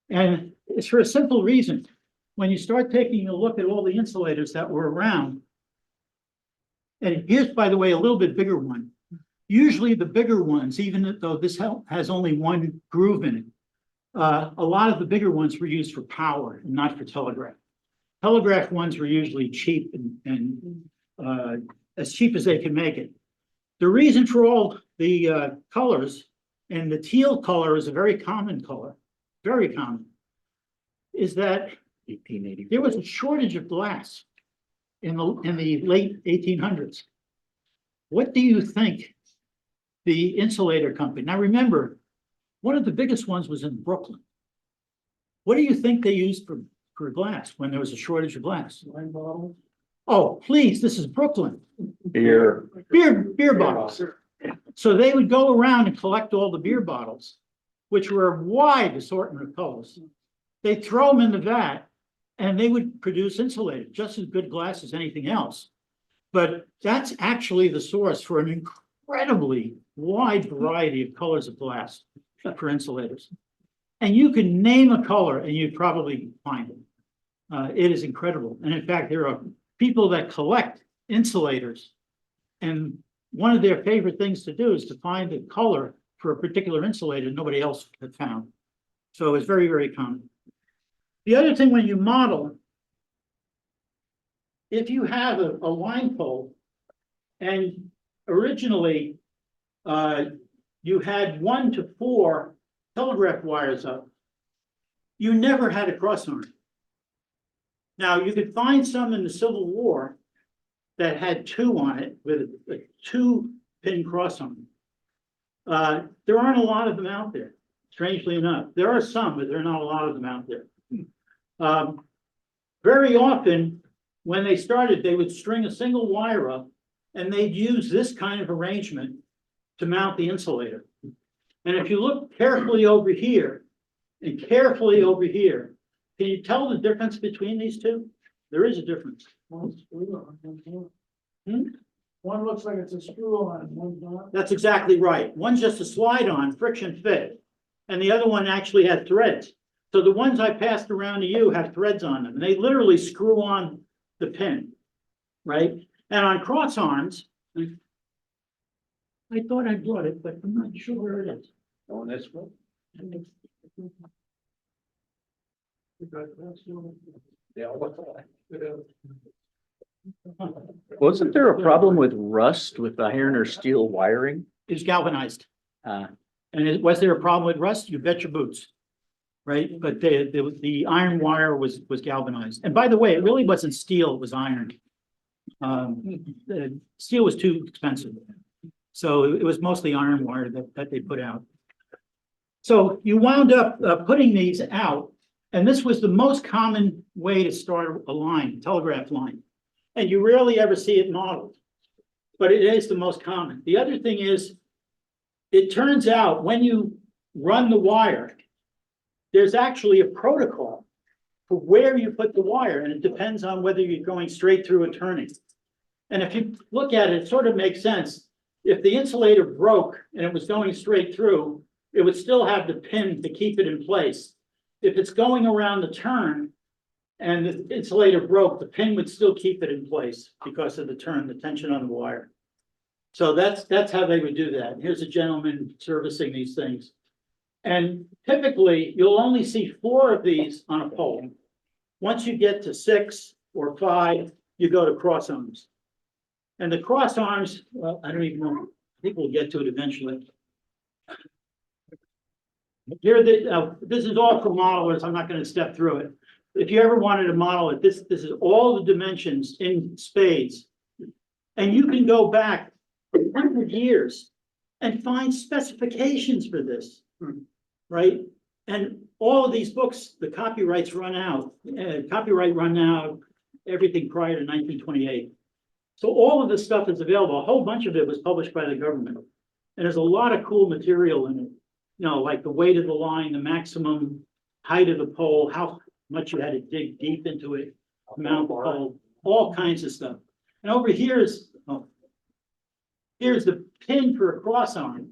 And it's for a simple reason. When you start taking a look at all the insulators that were around, and here's, by the way, a little bit bigger one. Usually the bigger ones, even though this has only one groove in it, a lot of the bigger ones were used for power and not for telegraph. Telegraph ones were usually cheap and as cheap as they could make it. The reason for all the colors, and the teal color is a very common color, very common, is that there was a shortage of glass in the late 1800s. What do you think the insulator company, now remember, one of the biggest ones was in Brooklyn. What do you think they used for glass when there was a shortage of glass? Wine bottles. Oh, please, this is Brooklyn. Beer. Beer bottles. So they would go around and collect all the beer bottles, which were a wide assortment of colors. They'd throw them in the vat and they would produce insulated, just as good glass as anything else. But that's actually the source for an incredibly wide variety of colors of glass for insulators. And you can name a color and you'd probably find it. It is incredible. And in fact, there are people that collect insulators. And one of their favorite things to do is to find the color for a particular insulator nobody else had found. So it's very, very common. The other thing when you model, if you have a line pole and originally you had 1 to 4 telegraph wires up, you never had a cross arm. Now, you could find some in the Civil War that had 2 on it with a 2-pin cross arm. There aren't a lot of them out there, strangely enough. There are some, but there are not a lot of them out there. Very often, when they started, they would string a single wire up and they'd use this kind of arrangement to mount the insulator. And if you look carefully over here and carefully over here, can you tell the difference between these two? There is a difference. One's screw on. Hmm? One looks like it's a screw on, and one's not. That's exactly right. One's just a slide on, friction fit, and the other one actually had threads. So the ones I passed around to you have threads on them. They literally screw on the pin, right? And on cross arms, I thought I brought it, but I'm not sure where it is. On this one? Yeah. Wasn't there a problem with rust with iron or steel wiring? It's galvanized. Uh, Was there a problem with rust? You bet your boots. Right? But the iron wire was galvanized. And by the way, it really wasn't steel, it was iron. The steel was too expensive. So it was mostly iron wire that they put out. So you wound up putting these out, and this was the most common way to start a line, telegraph line. And you rarely ever see it modeled, but it is the most common. The other thing is, it turns out when you run the wire, there's actually a protocol for where you put the wire, and it depends on whether you're going straight through or turning. And if you look at it, it sort of makes sense. If the insulator broke and it was going straight through, it would still have the pin to keep it in place. If it's going around the turn and the insulator broke, the pin would still keep it in place because of the turn, the tension on the wire. So that's how they would do that. Here's a gentleman servicing these things. And typically, you'll only see 4 of these on a pole. Once you get to 6 or 5, you go to cross arms. And the cross arms, well, I don't even know. I think we'll get to it eventually. Here, this is all for modelers. I'm not going to step through it. If you ever wanted to model it, this is all the dimensions in spades. And you can go back 100 years and find specifications for this, right? And all of these books, the copyrights run out, copyright run out, everything prior to 1928. So all of this stuff is available. A whole bunch of it was published by the government. And there's a lot of cool material in it. You know, like the weight of the line, the maximum height of the pole, how much you had to dig deep into it, mount the pole, all kinds of stuff. And over here is, here's the pin for a cross arm.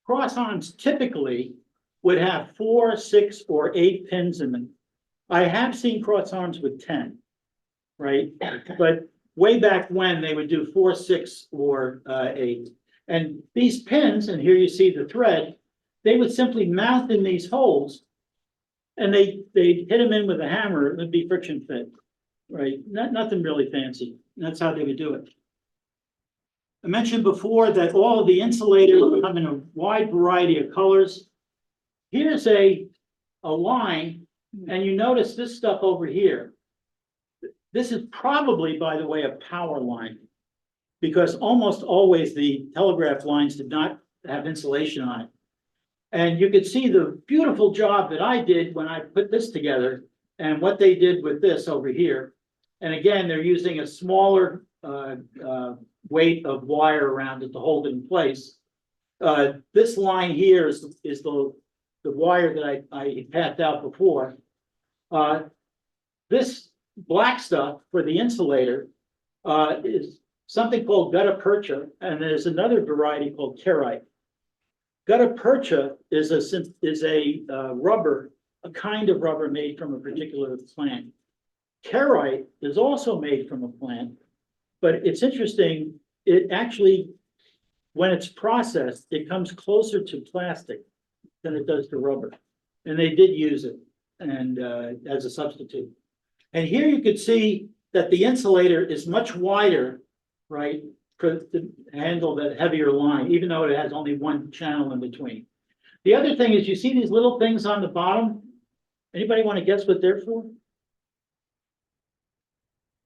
Cross arms typically would have 4, 6, or 8 pins in them. I have seen cross arms with 10, right? But way back when they would do 4, 6, or 8. And these pins, and here you see the thread, they would simply mount in these holes and they'd hit them in with a hammer. It would be friction fit, right? Nothing really fancy. And that's how they would do it. I mentioned before that all of the insulators come in a wide variety of colors. Here's a line, and you notice this stuff over here. This is probably, by the way, a power line, because almost always the telegraph lines did not have insulation on it. And you could see the beautiful job that I did when I put this together and what they did with this over here. And again, they're using a smaller weight of wire around it to hold it in place. This line here is the wire that I pathed out before. This black stuff for the insulator is something called gutta percha, and there's another variety called kerite. Gutta percha is a rubber, a kind of rubber made from a particular plant. Kerrite is also made from a plant, but it's interesting, it actually, when it's processed, it comes closer to plastic than it does to rubber. And they did use it and as a substitute. And here you could see that the insulator is much wider, right? To handle that heavier line, even though it has only one channel in between. The other thing is you see these little things on the bottom? Anybody want to guess what they're for?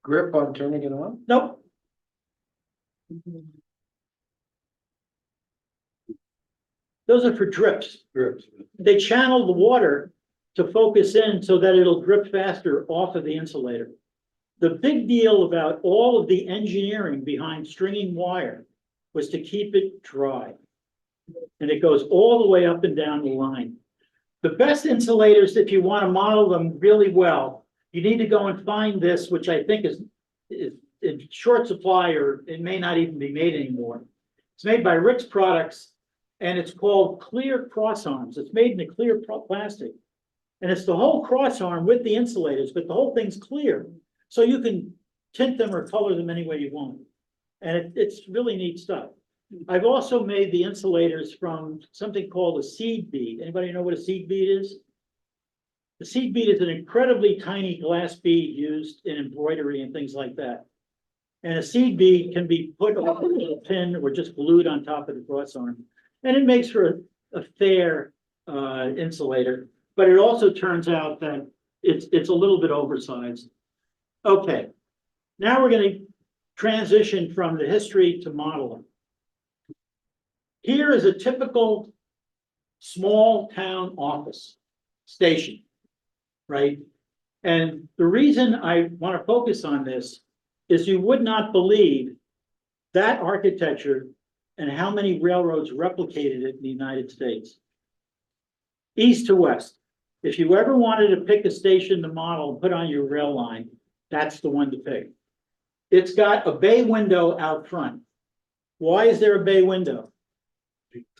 Grip on turning it on? Nope. Those are for drips. Grips. They channel the water to focus in so that it'll drip faster off of the insulator. The big deal about all of the engineering behind stringing wire was to keep it dry. And it goes all the way up and down the line. The best insulators, if you want to model them really well, you need to go and find this, which I think is in short supply, or it may not even be made anymore. It's made by Rick's Products, and it's called clear crossarms. It's made in a clear plastic. And it's the whole crossarm with the insulators, but the whole thing's clear. So you can tint them or color them any way you want. And it's really neat stuff. I've also made the insulators from something called a seed bead. Anybody know what a seed bead is? The seed bead is an incredibly tiny glass bead used in embroidery and things like that. And a seed bead can be put on a little pin or just glued on top of the crossarm. And it makes for a fair insulator, but it also turns out that it's a little bit oversized. Okay, now we're going to transition from the history to modeling. Here is a typical small town office station, right? And the reason I want to focus on this is you would not believe that architecture and how many railroads replicated it in the United States. East to west. If you ever wanted to pick a station to model and put on your rail line, that's the one to pick. It's got a bay window out front. Why is there a bay window?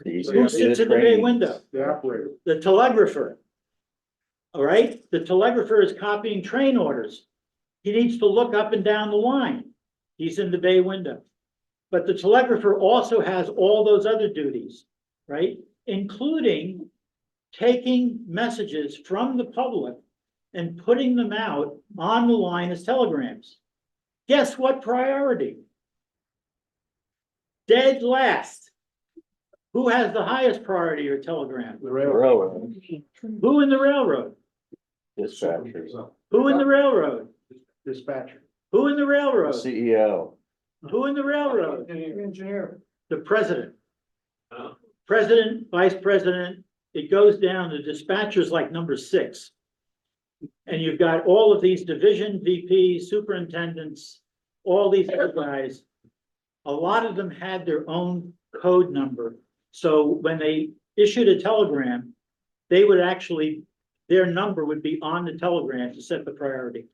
Who sits in the bay window? The operator. The telegrapher. All right, the telegrapher is copying train orders. He needs to look up and down the line. He's in the bay window. But the telegrapher also has all those other duties, right? Including taking messages from the public and putting them out on the line as telegrams. Guess what priority? Dead last. Who has the highest priority or telegram? The railroad. Railroad Who in the railroad? dispatchers, Who in the railroad? Dispatcher. Who in the railroad? CEO. Who in the railroad? Engineer. The president. President, vice president, it goes down to dispatchers like number 6. And you've got all of these division VPs, superintendents, all these other guys. A lot of them had their own code number. So when they issued a telegram, they would actually, their number would be on the telegram to set the priority.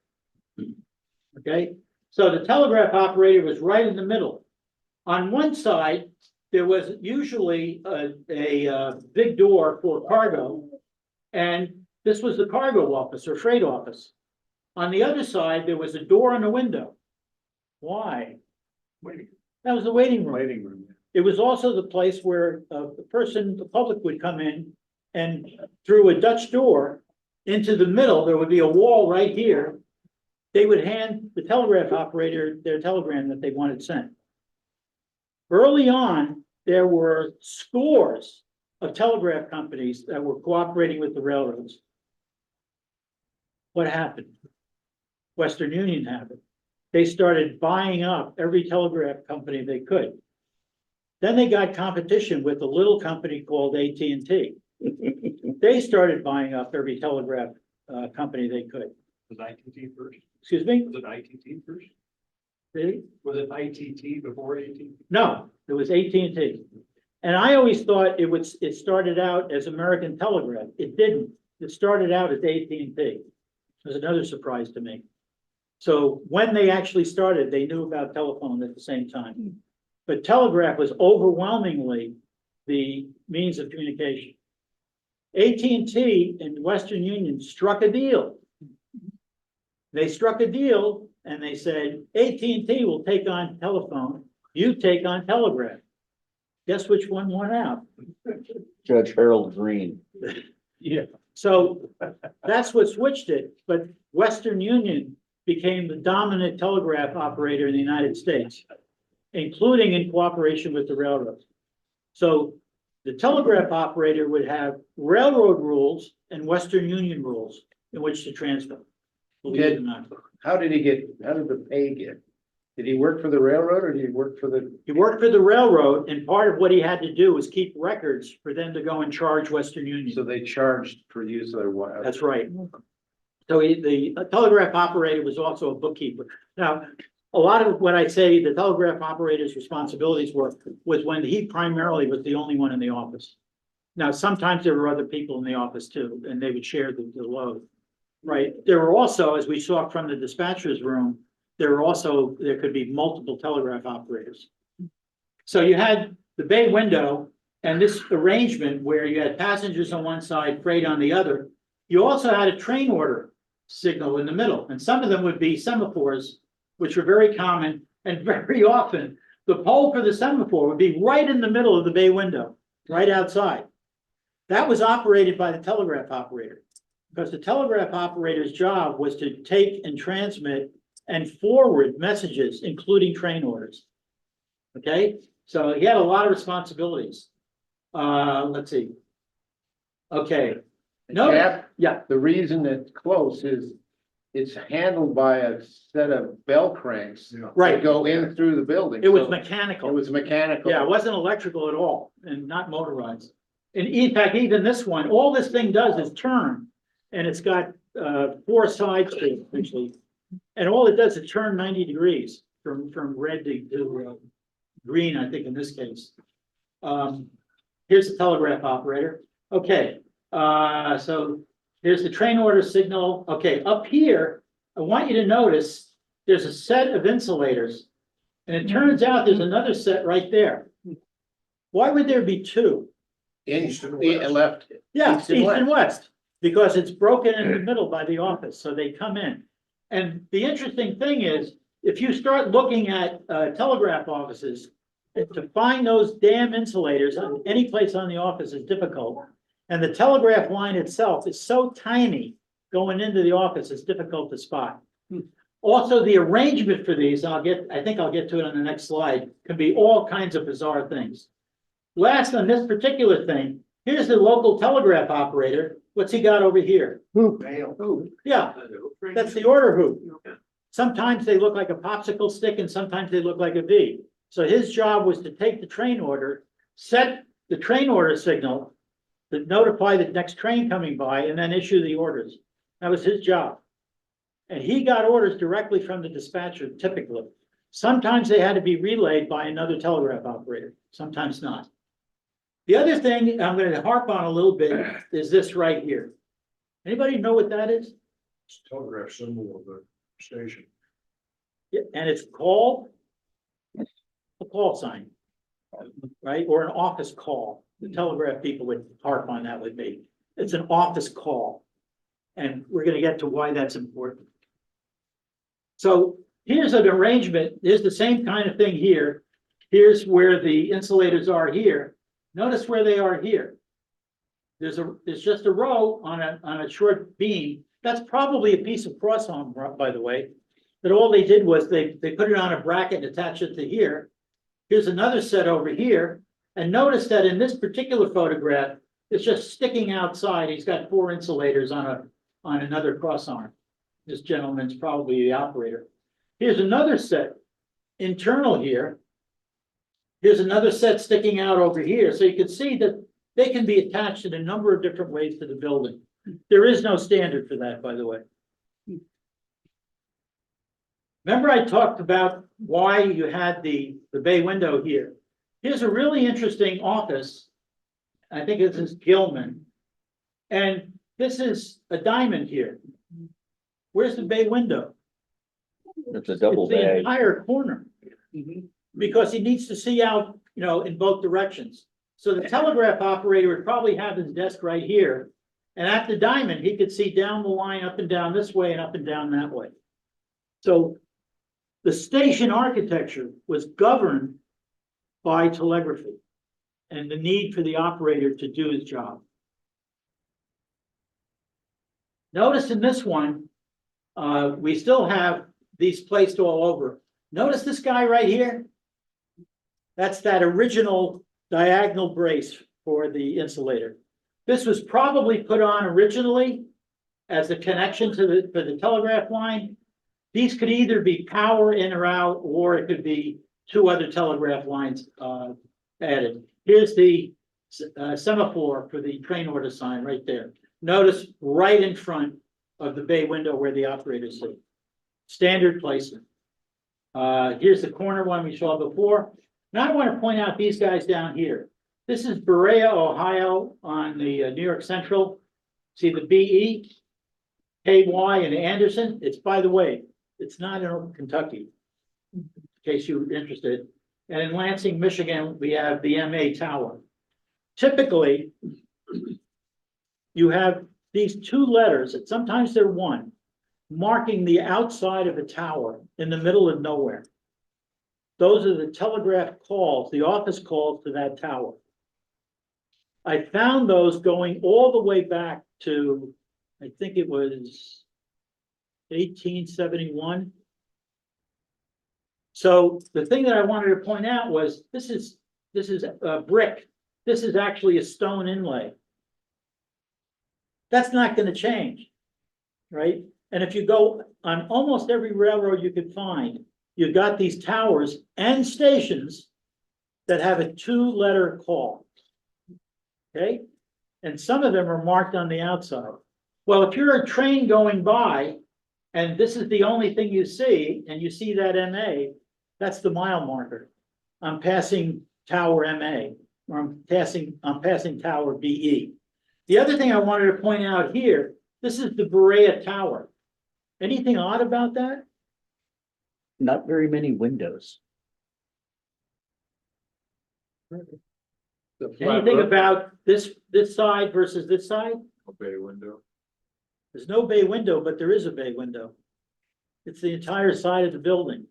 Okay, so the telegraph operator was right in the middle. On one side, there was usually a big door for cargo, and this was the cargo office or freight office. On the other side, there was a door and a window. Why? That was the waiting room. Waiting room. It was also the place where the public would come in, and through a Dutch door into the middle, there would be a wall right here. They would hand the telegraph operator their telegram that they wanted sent. Early on, there were scores of telegraph companies that were cooperating with the railroads. What happened? Western Union happened. They started buying up every telegraph company they could. Then they got competition with a little company called AT&T. They started buying up every telegraph company they could. Was ITT first? Excuse me? Was it ITT first? Really? Was it ITT before AT? No, it was AT&T. And I always thought it started out as American Telegraph. It didn't. It started out as AT&T. It was another surprise to me. So when they actually started, they knew about telephone at the same time. But telegraph was overwhelmingly the means of communication. AT&T and Western Union struck a deal. They struck a deal and they said, AT&T will take on telephone, you take on telegraph. Guess which one won out? Judge Harold Green. Yeah. So that's what switched it, but Western Union became the dominant telegraph operator in the United States, including in cooperation with the railroads. So the telegraph operator would have railroad rules and Western Union rules in which to transfer. Believe it or not. How did the pay get? Did he work for the railroad or did he work for the? He worked for the railroad, and part of what he had to do was keep records for them to go and charge Western Union. So they charged for use of their wire. That's right. So the telegraph operator was also a bookkeeper. Now, a lot of what I say the telegraph operator's responsibilities were, was when he primarily was the only one in the office. Now, sometimes there were other people in the office too, and they would share the load. Right? There were also, as we saw from the dispatcher's room, there could be multiple telegraph operators. So you had the bay window and this arrangement where you had passengers on one side, freight on the other. You also had a train order signal in the middle, and some of them would be semaphores, which were very common, and very often the pole for the semaphore would be right in the middle of the bay window, right outside. That was operated by the telegraph operator, because the telegraph operator's job was to take and transmit and forward messages, including train orders. Okay, so he had a lot of responsibilities. Let's see. Okay. No, Jeff, yeah, the reason it's close is it's handled by a set of bell cranks that right. go in through the building. It was So mechanical. It was mechanical. Yeah, it wasn't electrical at all and not motorized. And in fact, even this one, all this thing does is turn, and it's got 4 sides to it, actually. And all it does is turn 90 degrees from red to green, I think in this case. Here's the telegraph operator. Okay, so here's the train order signal. Okay, up here, I want you to notice there's a set of insulators. And it turns out there's another set right there. Why would there be 2? East and left. Yeah, East and east and west, because it's broken in the middle by the office, so they come in. And the interesting thing is, if you start looking at telegraph offices, to find those damn insulators on any place on the office is difficult. And the telegraph line itself is so tiny going into the office, it's difficult to spot. Also, the arrangement for these, I think I'll get to it on the next slide, can be all kinds of bizarre things. Last on this particular thing, here's the local telegraph operator. What's he got over here? Yeah, that's the order hoop. Sometimes they look like a popsicle stick and sometimes they look like a V. So his job was to take the train order, set the train order signal, to notify the next train coming by, and then issue the orders. That was his job. And he got orders directly from the dispatcher, typically. Sometimes they had to be relayed by another telegraph operator, sometimes not. The other thing I'm going to harp on a little bit is this right here. Anybody know what that is? It's telegraph symbol of the station. Yeah, and it's called a call sign, right? Or an office call. The telegraph people would harp on that with me. It's an office call. And we're going to get to why that's important. So here's an arrangement. There's the same kind of thing here. Here's where the insulators are here. Notice where they are here. There's just a row on a short beam. That's probably a piece of cross arm, by the way. But all they did was they put it on a bracket and attach it to here. Here's another set over here. And notice that in this particular photograph, it's just sticking outside. He's got 4 insulators on another cross arm. This gentleman's probably the operator. Here's another set internal here. Here's another set sticking out over here. So you can see that they can be attached in a number of different ways to the building. There is no standard for that, by the way. Remember I talked about why you had the bay window here. Here's a really interesting office. I think this is Gilman. And this is a diamond here. Where's the bay window? It's a double It's the bay. entire corner. Because he needs to see out, in both directions. So the telegraph operator would probably have his desk right here. And at the diamond, he could see down the line, up and down this way and up and down that way. So the station architecture was governed by telegraphy and the need for the operator to do his job. Notice in this one, we still have these placed all over. Notice this guy right here? That's that original diagonal brace for the insulator. This was probably put on originally as a connection to for the telegraph line. These could either be power in or out, or it could be two other telegraph lines added. Here's the semaphore for the train order sign right there. Notice right in front of the bay window where the operators sit. Standard placement. Here's the corner one we saw before. Now I want to point out these guys down here. This is Berea, Ohio on the New York Central. See the BE, KY, and Anderson? It's, by the way, it's not in Kentucky, in case you were interested. And in Lansing, Michigan, we have the MA Tower. Typically, you have these two letters, and sometimes they're one, marking the outside of a tower in the middle of nowhere. Those are the telegraph calls, the office calls to that tower. I found those going all the way back to, I think it was 1871. So the thing that I wanted to point out was this is a brick. This is actually a stone inlay. That's not going to change, right? And if you go on almost every railroad you could find, you've got these towers and stations that have a two-letter call. Okay, and some of them are marked on the outside. Well, if you're a train going by and this is the only thing you see, and you see that MA, that's the mile marker. I'm passing tower MA, or I'm passing tower BE. The other thing I wanted to point out here, this is the Berea Tower. Anything odd about that? Not very many windows. Anything about this side versus this side? Bay window. There's no bay window, but there is a bay window. It's the entire side of the building.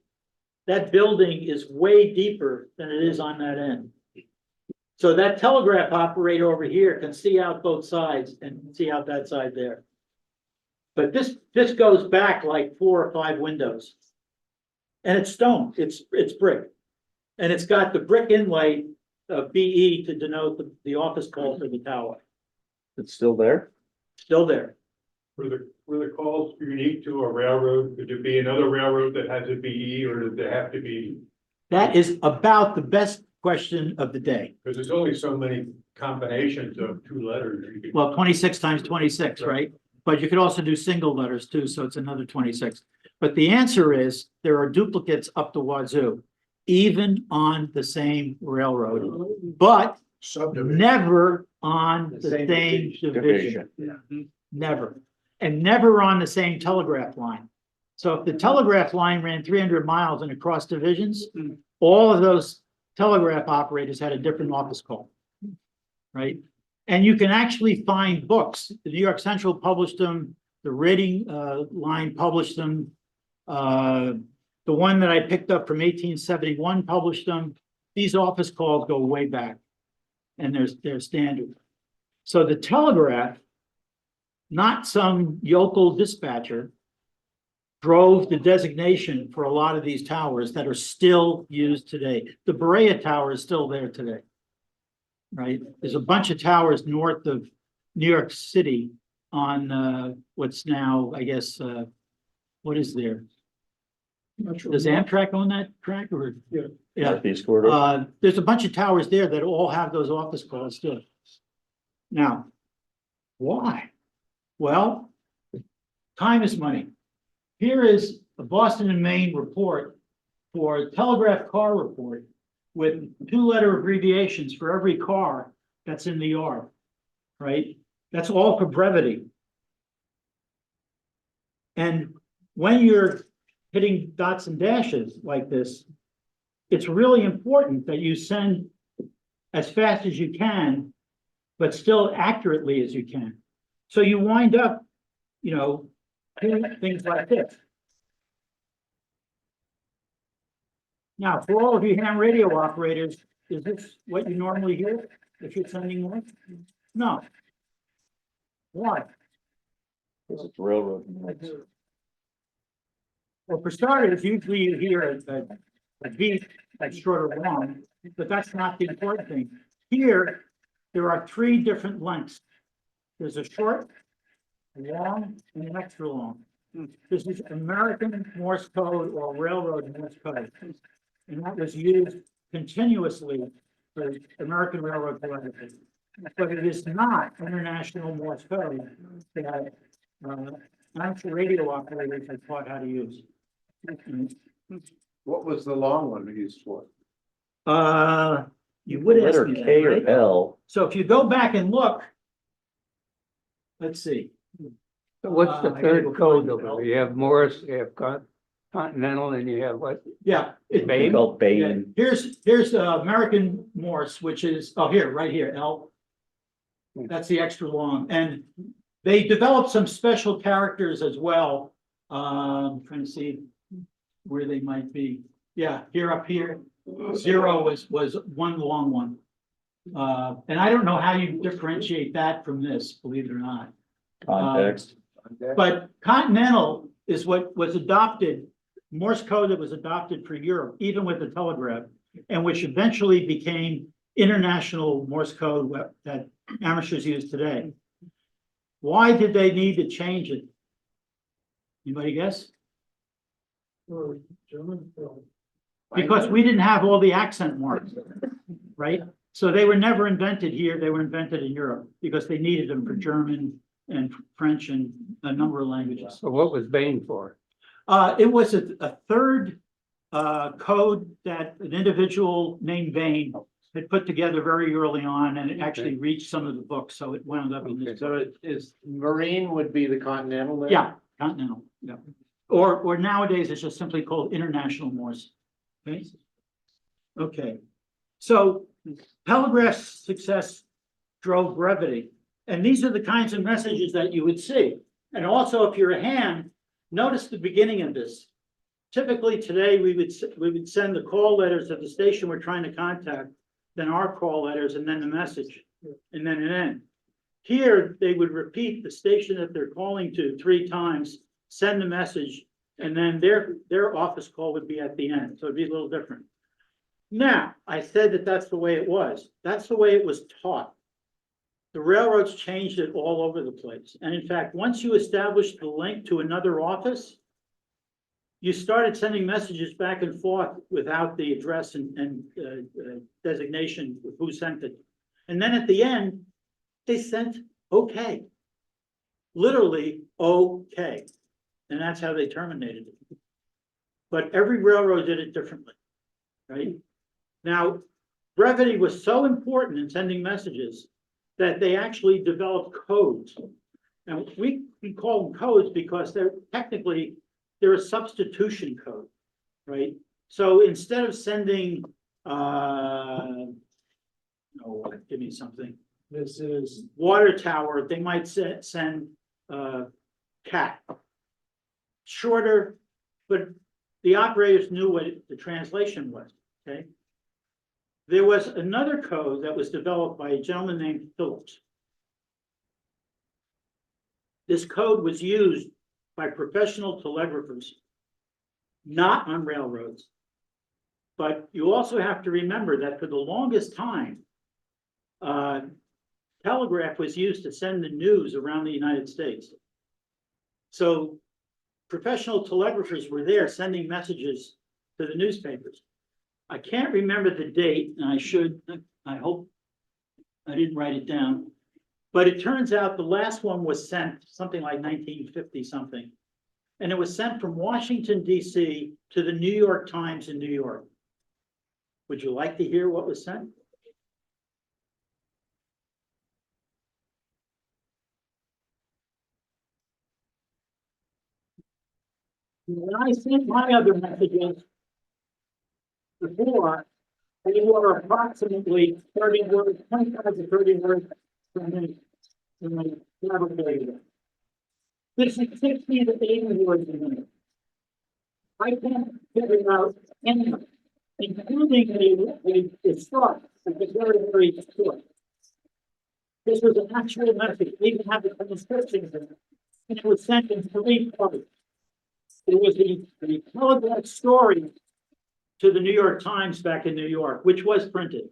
That building is way deeper than it is on that end. So that telegraph operator over here can see out both sides and see out that side there. But this goes back like 4 or 5 windows. And it's stone, it's brick. And it's got the brick inlay of BE to denote the office call for the tower. It's still there? Still there. Were the calls unique to a railroad? Could there be another railroad that has a BE, or does there have to be? That is about the best question of the day. Because there's only so many combinations of 2 letters. You could- Well, 26 times 26, right? But you could also do single letters too, so it's another 26. But the answer is there are duplicates up the wazoo, even on the same railroad, but never on the same division. Never. And never on the same telegraph line. So if the telegraph line ran 300 miles and across divisions, all of those telegraph operators had a different office call, right? And you can actually find books. The New York Central published them. The Reading line published them. The one that I picked up from 1871 published them. These office calls go way back, and they're standard. So the telegraph, not some yokel dispatcher, drove the designation for a lot of these towers that are still used today. The Berea Tower is still there today, right? There's a bunch of towers north of New York City on what's now, I guess, what is there? Does Amtrak own that track or? Yeah. Northeast corridor. There's a bunch of towers there that all have those office calls still. Now, why? Well, time is money. Here is a Boston and Maine report for a telegraph car report with 2-letter abbreviations for every car that's in the yard, right? That's all for brevity. And when you're hitting dots and dashes like this, it's really important that you send as fast as you can, but still accurately as you can. So you wind up, you know, doing things like this. Now, for all of you ham radio operators, is this what you normally hear if you're sending more? No. Why? This is railroad. Well, for starters, usually you hear a beat that's short or long, but that's not the important thing. Here, there are three different lengths. There's a short, a long, and an extra long. This is American Morse code or railroad Morse code. And that was used continuously for American Railroad telegraphy. But it is not international Morse code that amateur radio operators have taught how to use. What was the long one used for? You would ask Letter me K that, or right? L. So if you go back and look, let's see. So what's the I gotta third go code find it. over there? You have Morse, you have Continental, and you have what? Yeah. They Bain? call Yeah, Bain. here's American Morse, which is, oh, here, right here, L. That's the extra long, and they developed some special characters as well. Trying to see where they might be. Yeah, here up here, 0 was one long one. And I don't know how you differentiate that from this, believe it or not. Context. But Continental is what was adopted, Morse code that was adopted for Europe, even with the telegraph, and which eventually became international Morse code that amateurs use today. Why did they need to change it? Anybody guess? Because we didn't have all the accent marks, right? So they were never invented here, they were invented in Europe, because they needed them for German and French and a number of languages. So what was Bain for? It was a third code that an individual named Bain had put together very early on, and it actually reached some of the books, so it wound up in this. So it is, Marine would be the Continental there? Yeah, Continental, yeah. Or nowadays, it's just simply called International Morse. Okay. Okay, so telegraph's success drove brevity, and these are the kinds of messages that you would see. And also, if you're a ham, notice the beginning of this. Typically today, we would send the call letters to the station we're trying to contact, then our call letters, and then the message, and then an end. Here, they would repeat the station that they're calling to 3 times, send the message, and then their office call would be at the end, so it'd be a little different. Now, I said that that's the way it was. That's the way it was taught. The railroads changed it all over the place. And in fact, once you established the link to another office, you started sending messages back and forth without the address and designation of who sent it. And then at the end, they sent okay. Literally, okay. And that's how they terminated it. But every railroad did it differently, right? Now, brevity was so important in sending messages that they actually developed codes. And we call them codes because they're a substitution code, right? So instead of sending, give me something. This is water tower. They might send cat. Shorter, but the operators knew what the translation was, okay? There was another code that was developed by a gentleman named Shultz. This code was used by professional telegraphers, not on railroads. But you also have to remember that for the longest time, telegraph was used to send the news around the United States. So professional telegraphers were there sending messages to the newspapers. I can't remember the date, and I hope I didn't write it down. But it turns out the last one was sent something like 1950 something. And it was sent from Washington, D.C. to the New York Times in New York. Would you like to hear what was sent? When I sent my other messages before, they were approximately 30 words, 25 to 30 words per minute. This is 60 to 80 words a minute. I can't figure out anything, including the start, it's very short. This was an actual message, we even have the transcription of it, and it was sent in 3 parts. It was the Telegraph story to the New York Times back in New York, which was printed.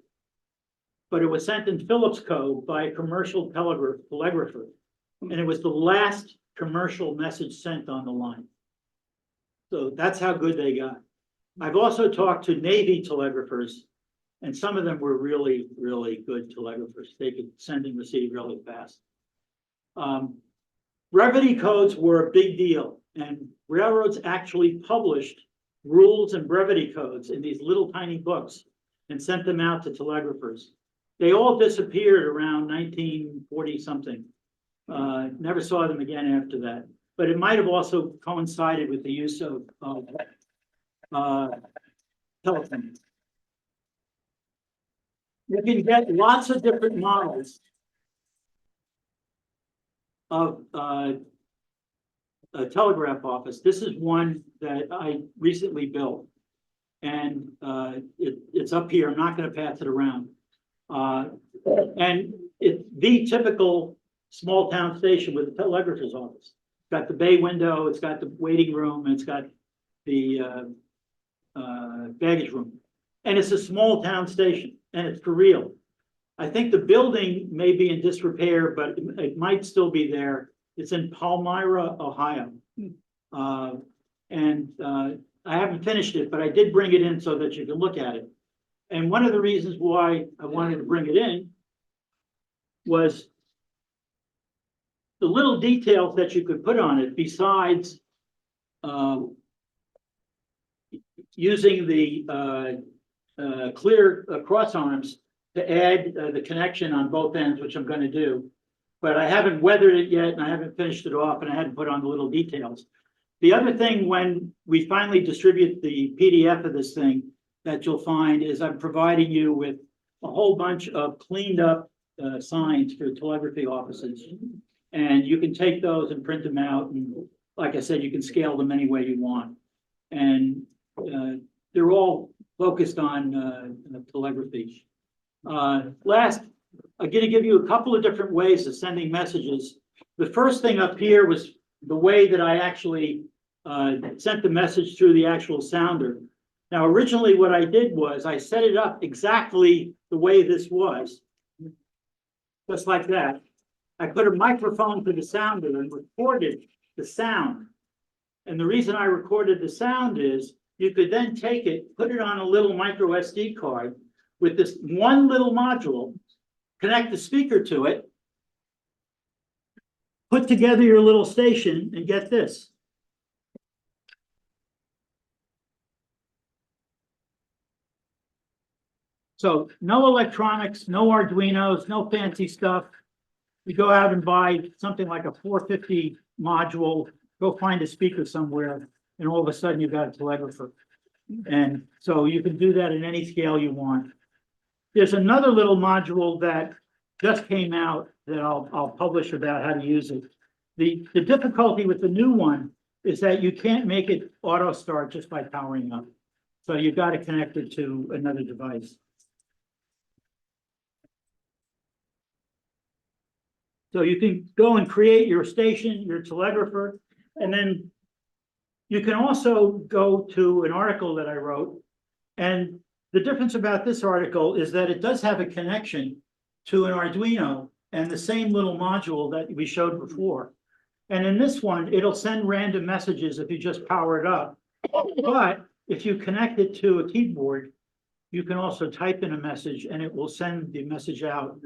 But it was sent in Phillips code by a commercial telegrapher. And it was the last commercial message sent on the line. So that's how good they got. I've also talked to Navy telegraphers, and some of them were really, really good telegraphers. They could send and receive really fast. Brevity codes were a big deal, and railroads actually published rules and brevity codes in these little tiny books and sent them out to telegraphers. They all disappeared around 1940 something. Never saw them again after that. But it might have also coincided with the use of telephone. You can get lots of different models of a telegraph office. This is one that I recently built. And it's up here. I'm not going to pass it around. And it's the typical small town station with a telegrapher's office. It's got the bay window, it's got the waiting room, and it's got the baggage room. And it's a small town station, and it's for real. I think the building may be in disrepair, but it might still be there. It's in Palmyra, Ohio. I haven't finished it, but I did bring it in so that you can look at it. And one of the reasons why I wanted to bring it in was the little details that you could put on it besides using the clear cross arms to add the connection on both ends, which I'm going to do. But I haven't weathered it yet, and I haven't finished it off, and I hadn't put on the little details. The other thing, when we finally distribute the PDF of this thing, that you'll find is I'm providing you with a whole bunch of cleaned up signs for telegraphy offices. And you can take those and print them out. And like I said, you can scale them any way you want. And they're all focused on telegraphy. Last, I'm going to give you a couple of different ways of sending messages. The first thing up here was the way that I actually sent the message through the actual sounder. Now, originally what I did was I set it up exactly the way this was, just like that. I put a microphone to the sounder and recorded the sound. And the reason I recorded the sound is you could then take it, put it on a little micro SD card with this one little module, connect the speaker to it, put together your little station, and get this. So no electronics, no Arduinos, no fancy stuff. You go out and buy something like a 450 module, go find a speaker somewhere, and all of a sudden you've got a telegrapher. And so you can do that in any scale you want. There's another little module that just came out that I'll publish about how to use it. The difficulty with the new one is that you can't make it auto start just by powering up. So you've got to connect it to another device. So you can go and create your station, your telegrapher, and then you can also go to an article that I wrote. And the difference about this article is that it does have a connection to an Arduino and the same little module that we showed before. And in this one, it'll send random messages if you just power it up. But if you connect it to a keyboard, you can also type in a message and it will send the message out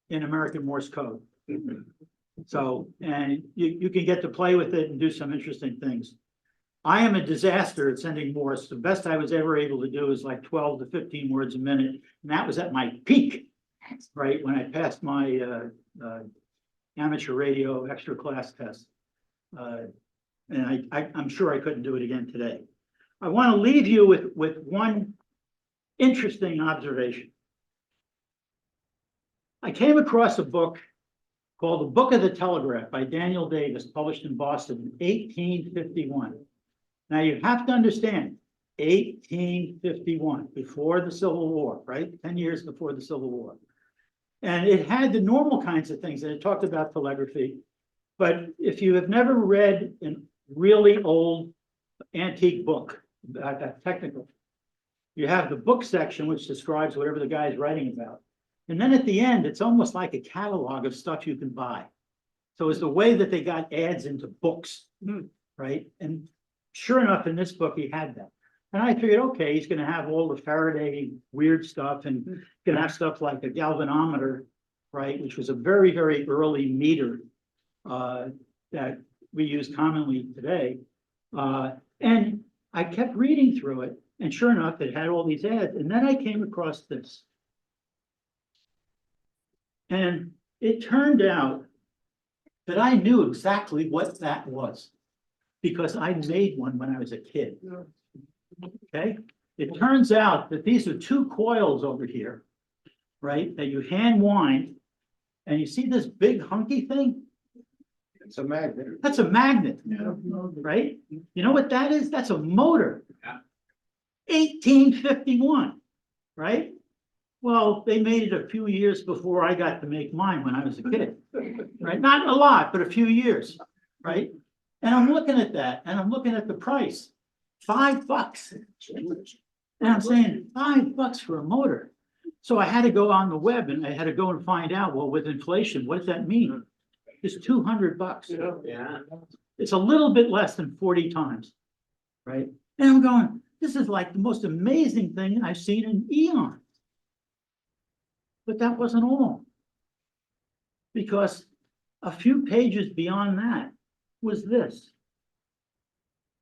in American Morse code. So, and you can get to play with it and do some interesting things. I am a disaster at sending Morse. The best I was ever able to do is like 12 to 15 words a minute. And that was at my peak, right? When I passed my amateur radio extra class test. And I'm sure I couldn't do it again today. I want to leave you with one interesting observation. I came across a book called The Book of the Telegraph by Daniel Davis, published in Boston in 1851. Now you have to understand, 1851, before the Civil War, right? 10 years before the Civil War. And it had the normal kinds of things, and it talked about telegraphy. But if you have never read a really old antique book, technical, you have the book section, which describes whatever the guy is writing about. And then at the end, it's almost like a catalog of stuff you can buy. So it's the way that they got ads into books, right? And sure enough, in this book, he had that. And I figured, okay, he's gonna have all the Faraday weird stuff and gonna have stuff like a galvanometer, right? Which was a very, very early meter that we use commonly today. And I kept reading through it, and sure enough, it had all these ads. And then I came across this. And it turned out that I knew exactly what that was, because I made one when I was a kid. Okay, it turns out that these are two coils over here, right, that you hand wind, and you see this big hunky thing? It's a magnet. That's a magnet, right? You know what that is? That's a motor. 1851, right? Well, they made it a few years before I got to make mine when I was a kid, right? Not a lot, but a few years, right? And I'm looking at that, and I'm looking at the price. $5. And I'm saying $5 for a motor. So I had to go on the web and I had to go and find out, well, with inflation, what does that mean? It's $200. Yeah. It's a little bit less than 40 times, right? And I'm going, this is like the most amazing thing I've seen in eons. But that wasn't all. Because a few pages beyond that was this.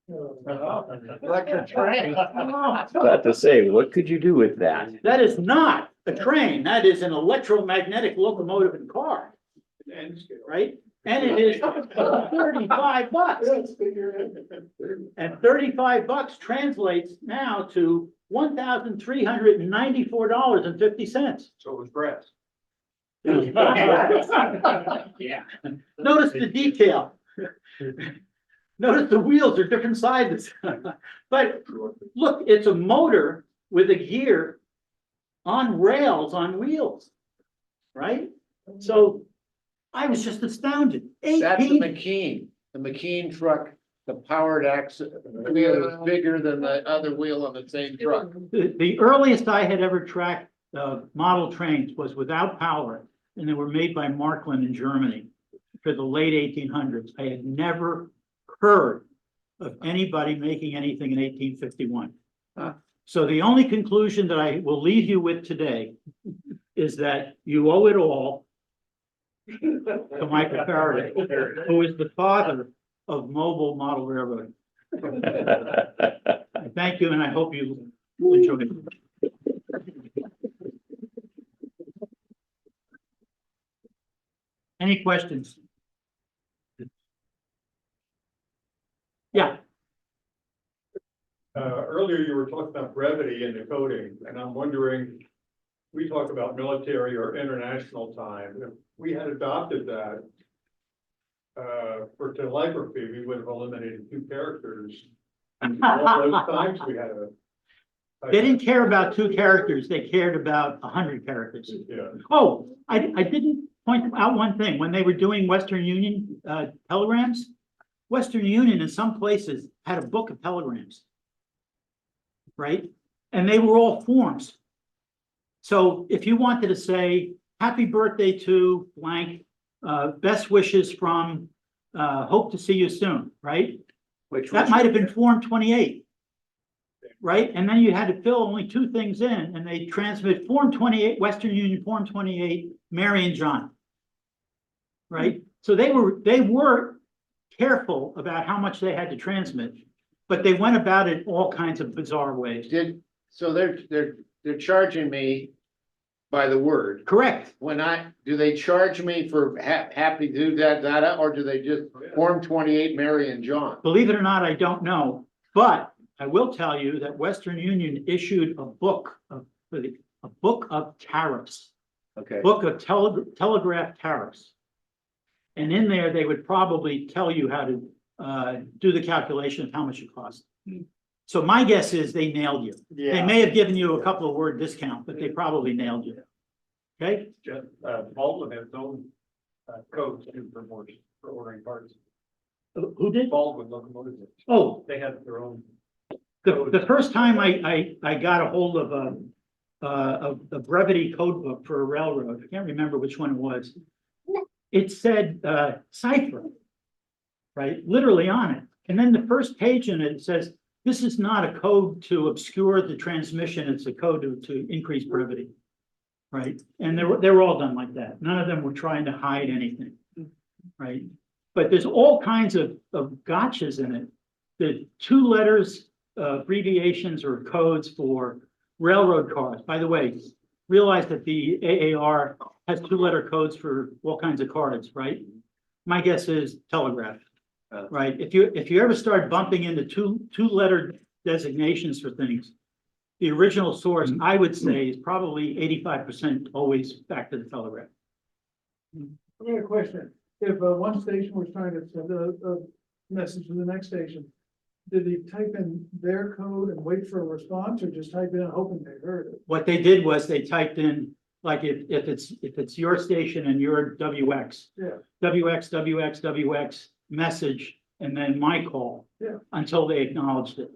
Electric train. About to say, what could you do with that? That is not a train. That is an electromagnetic locomotive and car, right? And it is $35. And $35 translates now to $1,394.50. So it was brass. Yeah. Notice the detail. Notice the wheels are different sizes. But look, it's a motor with a gear on rails on wheels, right? So I was just astounded. That's the 18, McKean. The McKean truck, the powered axle wheel is bigger than the other wheel on the same truck. the earliest I had ever tracked model trains was without power, and they were made by Markland in Germany for the late 1800s. I had never heard of anybody making anything in 1851. So the only conclusion that I will leave you with today is that you owe it all to Michael Faraday, who is the father of mobile model railroading. I thank you, and I hope you enjoy it. Any questions? Yeah. Earlier you were talking about brevity in the coding, and I'm wondering, we talk about military or international time. If we had adopted that for telegraphy, we would have eliminated 2 characters. All those times we had a. They didn't care about 2 characters. They cared about 100 characters. Yeah. Oh, I didn't point out one thing. When they were doing Western Union telegrams, Western Union in some places had a book of telegrams, right? And they were all forms. So if you wanted to say, happy birthday to blank, best wishes from, hope to see you soon, right? That might have been form 28, right? And then you had to fill only 2 things in, and they transmit form 28, Western Union form 28, Mary and John, right? So they were careful about how much they had to transmit, but they went about it all kinds of bizarre ways. So they're charging me by the word. Correct. Do they charge me for happy to do that data, or do they just form 28 Mary and John? Believe it or not, I don't know, but I will tell you that Western Union issued a book of tariffs, Okay. book of telegraph tariffs. And in there, they would probably tell you how to do the calculation of how much it costs. So my guess is they nailed you. They may have given you a couple of word discount, but they probably nailed you. Okay? Baldwin has its own codes too for ordering parts. Who did? Baldwin Locomotive, Oh, they have their own. the first time I got a hold of a brevity code book for a railroad, I can't remember which one it was. It said cipher, right, literally on it. And then the first page in it says, this is not a code to obscure the transmission, it's a code to increase brevity. Right, and they were all done like that. None of them were trying to hide anything, right? But there's all kinds of gotchas in it. The 2 letters, abbreviations or codes for railroad cars. By the way, realize that the AAR has 2-letter codes for all kinds of cards, right? My guess is Telegraph, right? If you ever start bumping into two-letter designations for things, the original source, I would say, is probably 85% always back to the Telegraph. I got a question. If one station was trying to send a message to the next station, did he type in their code and wait for a response, or just type in hoping they heard it? What they did was they typed in, like if it's your station and your WX, Yeah. WX, message, and then my call. Yeah. Until they acknowledged it.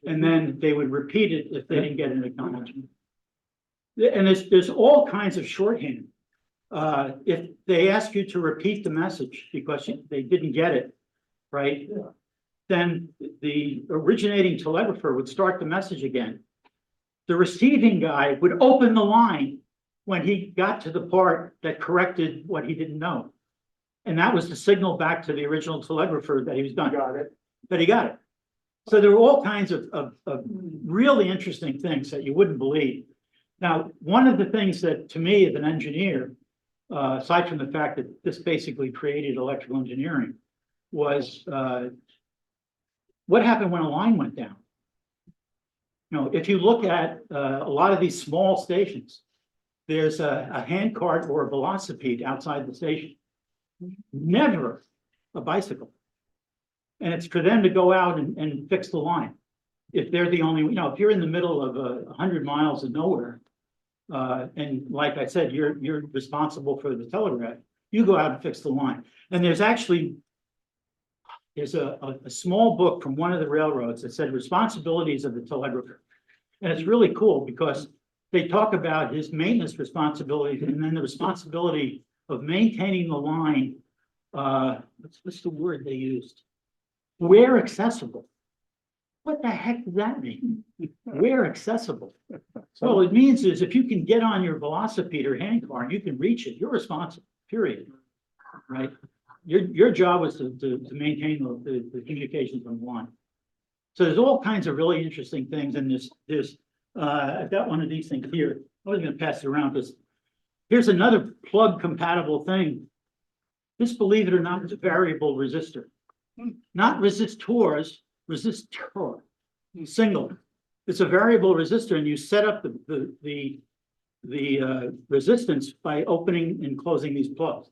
And then they would repeat it if they didn't get an acknowledgement. And there's all kinds of shorthand. If they ask you to repeat the message because they didn't get it, right? Yeah. Then the originating telegrapher would start the message again. The receiving guy would open the line when he got to the part that corrected what he didn't know. And that was the signal back to the original telegrapher that he was done. Got it. But he got it. So there were all kinds of really interesting things that you wouldn't believe. Now, one of the things that, to me, as an engineer, aside from the fact that this basically created electrical engineering, was what happened when a line went down. You know, if you look at a lot of these small stations, there's a hand cart or a velocipede outside the station. Never a bicycle. And it's for them to go out and fix the line. If they're the only, if you're in the middle of 100 miles of nowhere, and like I said, you're responsible for the telegraph, you go out and fix the line. And there's a small book from one of the railroads that said responsibilities of the telegrapher. And it's really cool because they talk about his maintenance responsibilities and then the responsibility of maintaining the line. What's the word they used? Where accessible. What the heck does that mean? Where accessible? Well, it means is if you can get on your velocipede or hand car and you can reach it, you're responsible, period. Right? Your job was to maintain the communications on the line. So there's all kinds of really interesting things. And there's I've got one of these things here. I was going to pass it around because here's another plug compatible thing. This, believe it or not, is a variable resistor. Not resistors, resistor, single. It's a variable resistor, and you set up the resistance by opening and closing these plugs.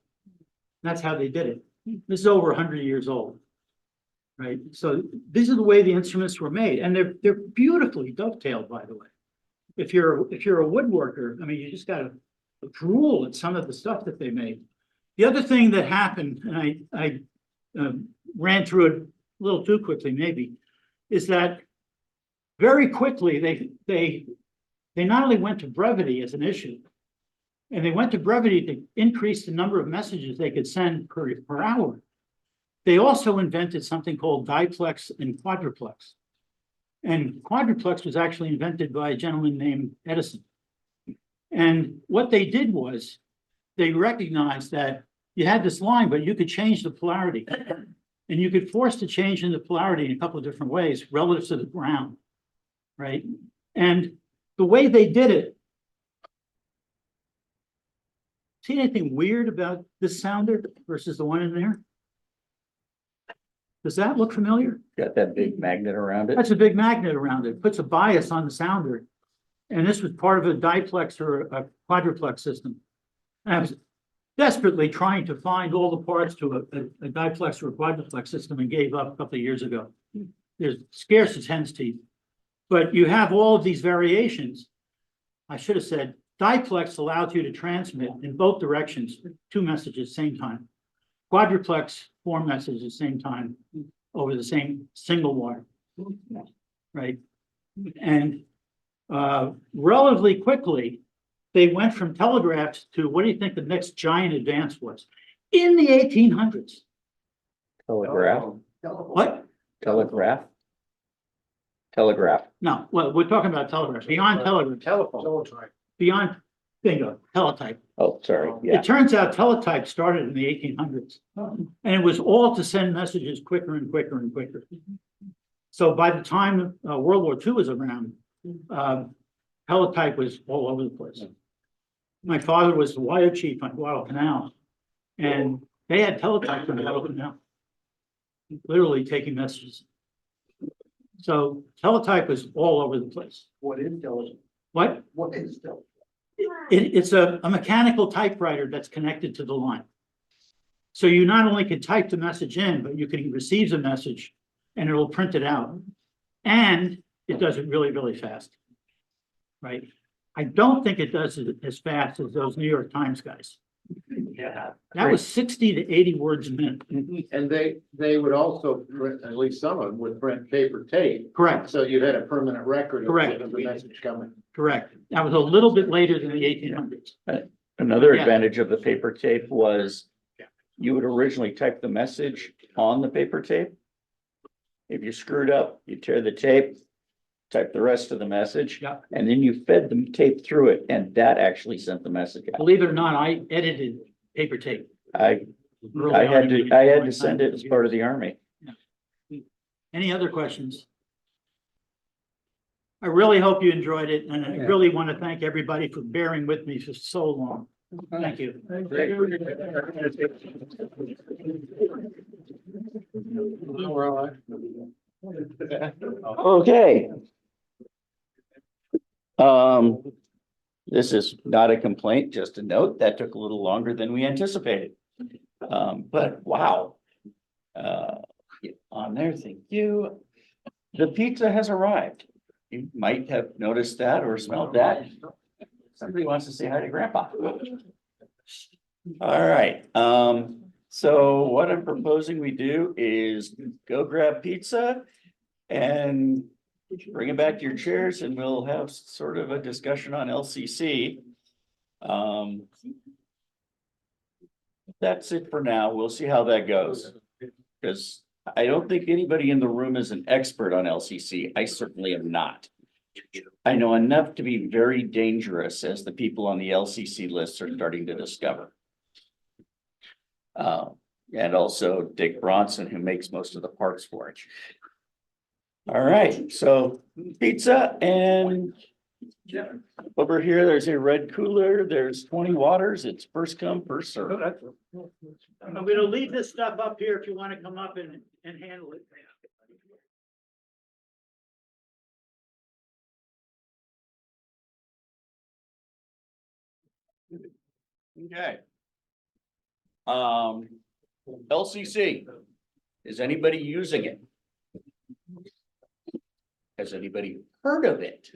That's how they did it. This is over 100 years old, right? So these are the way the instruments were made, and they're beautifully dovetailed, by the way. If you're a woodworker, I mean, you just got to drool at some of the stuff that they made. The other thing that happened, and I ran through it a little too quickly, maybe, is that very quickly they not only went to brevity as an issue, and they went to brevity to increase the number of messages they could send per hour. They also invented something called diplex and quadruplex. And quadruplex was actually invented by a gentleman named Edison. And what they did was they recognized that you had this line, but you could change the polarity. And you could force the change in the polarity in a couple of different ways relative to the ground, right? And the way they did it, see anything weird about this sounder versus the one in there? Does that look familiar? Got that big magnet around it. That's a big magnet around it. Puts a bias on the sounder. And this was part of a diplex or a quadruplex system. And desperately trying to find all the parts to a diplex or a quadruplex system and gave up a couple of years ago. There's scarce as hen's teeth. But you have all of these variations. I should have said diplex allows you to transmit in both directions, 2 messages same time. Quadruplex, 4 messages same time over the same single wire. Right? And relatively quickly, they went from telegraphs to what do you think the next giant advance was? In the 1800s. Telegraph, What? telegraph. Telegraph. No, well, we're talking about telegraph, beyond telegraph, Telephone. beyond bingo, teletype. Oh, sorry, yeah. It turns out teletype started in the 1800s. And it was all to send messages quicker and quicker and quicker. So by the time World War II was around, teletype was all over the place. My father was the wire chief on Guadalcanal, and they had teletype on Guadalcanal, literally taking messages. So teletype was all over the place. What is telephone? What? What is telephone? It's a mechanical typewriter that's connected to the line. So you not only can type the message in, but you can receive the message and it'll print it out. And it does it really, really fast. Right? I don't think it does it as fast as those New York Times guys. Yeah. That was 60 to 80 words a minute. And they would also, at least some of them would print paper tape. Correct, So you had a permanent record. Correct. Of the message coming. correct. That was a little bit later than the 1800s. Another Yeah. advantage of the paper tape was you would originally type the message on the paper tape. If you screwed up, you tear the tape, type the rest of the message. Yeah. And then you fed the tape through it and that actually sent the message out. Believe it or not, I edited paper tape. I Early on had in to my send time. it as part of the army. Any other questions? I really hope you enjoyed it, and I really want to thank everybody for bearing with me for so long. Thank you. Okay. This is not a complaint, just a note. That took a little longer than we anticipated. But wow. Get on there, thank you. The pizza has arrived. You might have noticed that or smelled that. Somebody wants to say hi to Grandpa. All right, so what I'm proposing we do is go grab pizza and bring it back to your chairs and we'll have sort of a discussion on LCC. That's it for now. We'll see how that goes. Because I don't think anybody in the room is an expert on LCC. I certainly am not. I know enough to be very dangerous, as the people on the LCC list are starting to discover. And also Dick Bronson, who makes most of the parts for it. All right, so pizza, and over here, there's a red cooler. There's 20 waters. It's first come, first serve. I'm gonna leave this stuff up here if you want to come up and handle it. Okay. LCC, is anybody using it? Has anybody heard of it?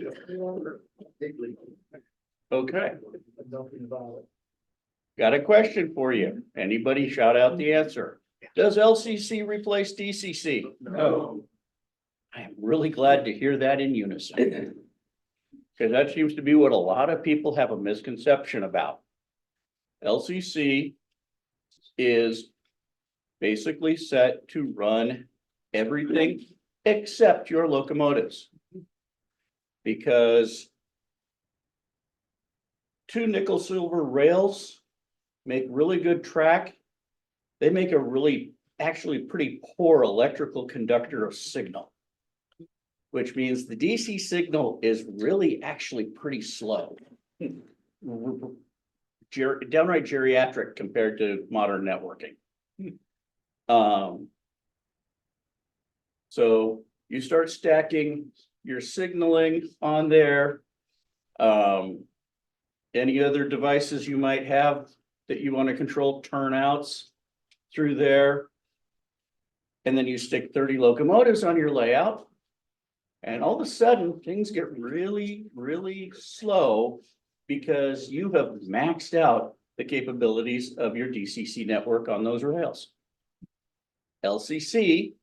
Okay, got a question for you. Anybody shout out the answer? Does LCC replace DCC? No. I am really glad to hear that in unison. Because that seems to be what a lot of people have a misconception about. LCC is basically set to run everything except your locomotives. Because 2 nickel silver rails make really good track. They make a really, actually pretty poor electrical conductor of signal. Which means the DC signal is really actually pretty slow. Downright geriatric compared to modern networking. So you start stacking your signaling on there. Any other devices you might have, that you want to control turnouts through there. And then you stick 30 locomotives on your layout. And all of a sudden, things get really, really slow because you have maxed out the capabilities of your DCC network on those rails. LCC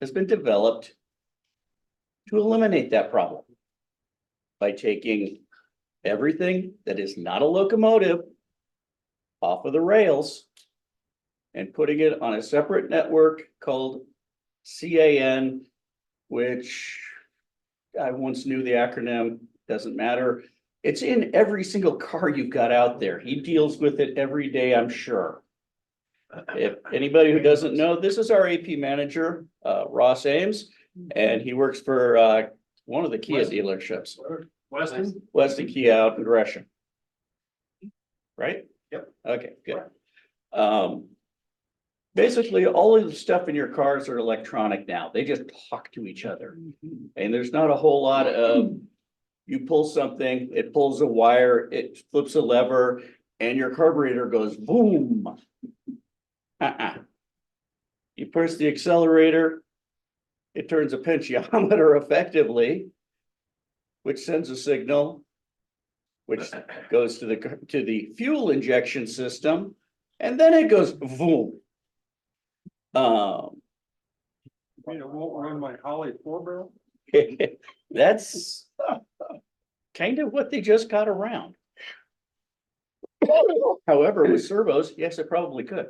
has been developed to eliminate that problem by taking everything that is not a locomotive off of the rails and putting it on a separate network called CAN, which I once knew the acronym, doesn't matter. It's in every single car you've got out there. He deals with it every day, I'm sure. If anybody who doesn't know, this is our AP manager, Ross Ames, and he works for one of the Kia dealerships. Weston Kia out in Gresham. Right? Yep. Okay, good. Basically, all of the stuff in your cars are electronic now. They just talk to each other. And there's not a whole lot of, you pull something, it pulls a wire, it flips a lever, and your carburetor goes boom. You press the accelerator, it turns a potentiometer effectively, which sends a signal, which goes to the fuel injection system, and then it goes boom. I mean, it won't run my Holly 4-barrel? That's kind of what they just got around. However, with servos, yes, it probably could.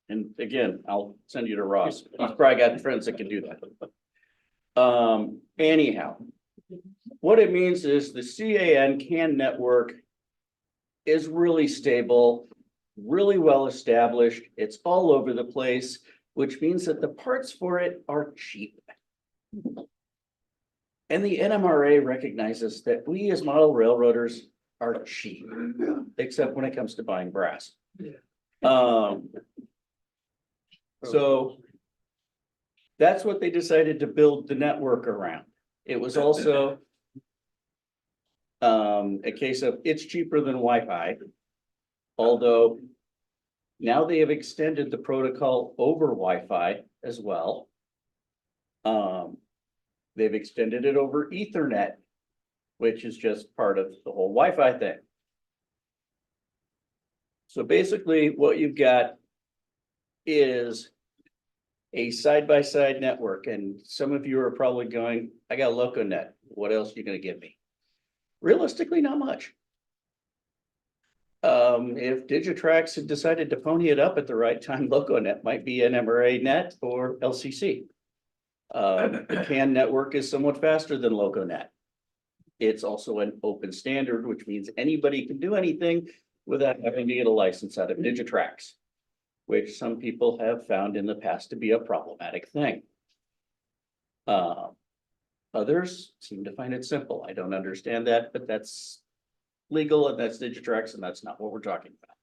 And again, I'll send you to Ross. He's probably got friends that can do that. Anyhow, what it means is the CAN network is really stable, really well established. It's all over the place, which means that the parts for it are cheap. And the NMRA recognizes that we as model railroaders are cheap, except when it comes to buying brass. So that's what they decided to build the network around. It was also a case of it's cheaper than Wi-Fi, although now they have extended the protocol over Wi-Fi as well. They've extended it over Ethernet, which is just part of the whole Wi-Fi thing. So basically what you've got is a side-by-side network. And some of you are probably going, I got LocoNet. What else are you going to give me? Realistically, not much. If Digitrax had decided to pony it up at the right time, LocoNet might be NMRA net or LCC. The CAN network is somewhat faster than LocoNet. It's also an open standard, which means anybody can do anything without having to get a license out of Digitrax, which some people have found in the past to be a problematic thing. Others seem to find it simple. I don't understand that, but that's legal and that's Digitrax and that's not what we're talking about.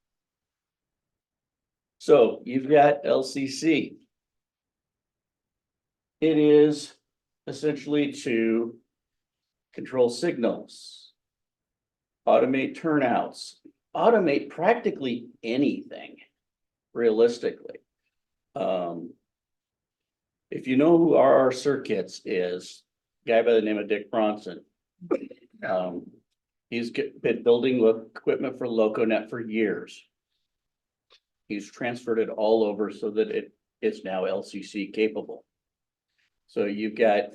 So you've got LCC. It is essentially to control signals, automate turnouts, automate practically anything, realistically. If you know who RR Circuits is, a guy by the name of Dick Bronson. He's been building equipment for LocoNet for years. He's transferred it all over so that it is now LCC capable. So you've got,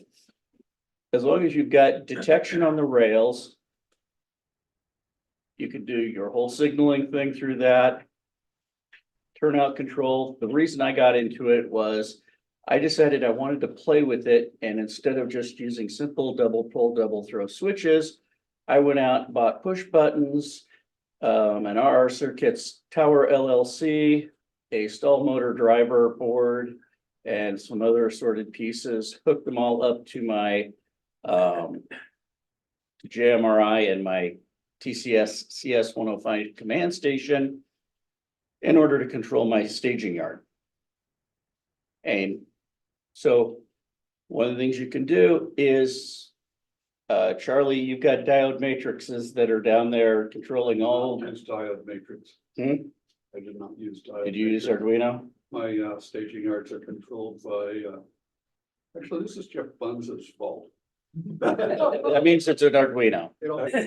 as long as you've got detection on the rails, you can do your whole signaling thing through that. Turnout control. The reason I got into it was I decided I wanted to play with it. And instead of just using simple double pull, double throw switches, I went out and bought push buttons, an RR Circuits Tower LLC, a stall motor driver board, and some other assorted pieces, hooked them all up to my JMRI and my TCS CS105 command station in order to control my staging yard. And so one of the things you can do is Charlie, you've got diode matrices that are down there controlling all. Use diode matrix. Hmm? I did not use diode. Did you use matrix. Arduino? My staging yards are controlled by, actually, this is Geoff Bunza's fault. That means it's an Arduino.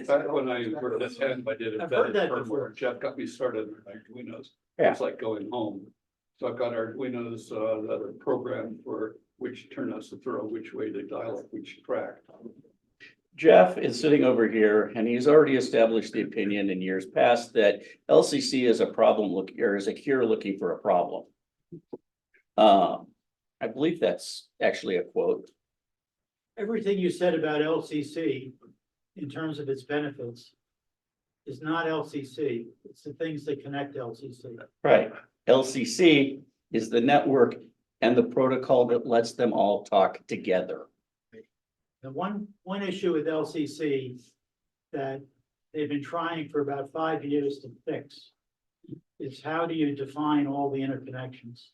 Back when I worked at TED, I did I've heard that embedded before. firmware. Jeff got me started on Arduinos. Yeah. It's like going home. So I've got Arduinos that are programmed for which turnouts to throw, which way to dial up which track. Jeff is sitting over here and he's already established the opinion in years past that LCC is a problem or is a cure looking for a problem. I believe that's actually a quote. Everything you said about LCC in terms of its benefits is not LCC. It's the things that connect LCC. Right. LCC is the network and the protocol that lets them all talk together. The one issue with LCC that they've been trying for about 5 years to fix is how do you define all the interconnections?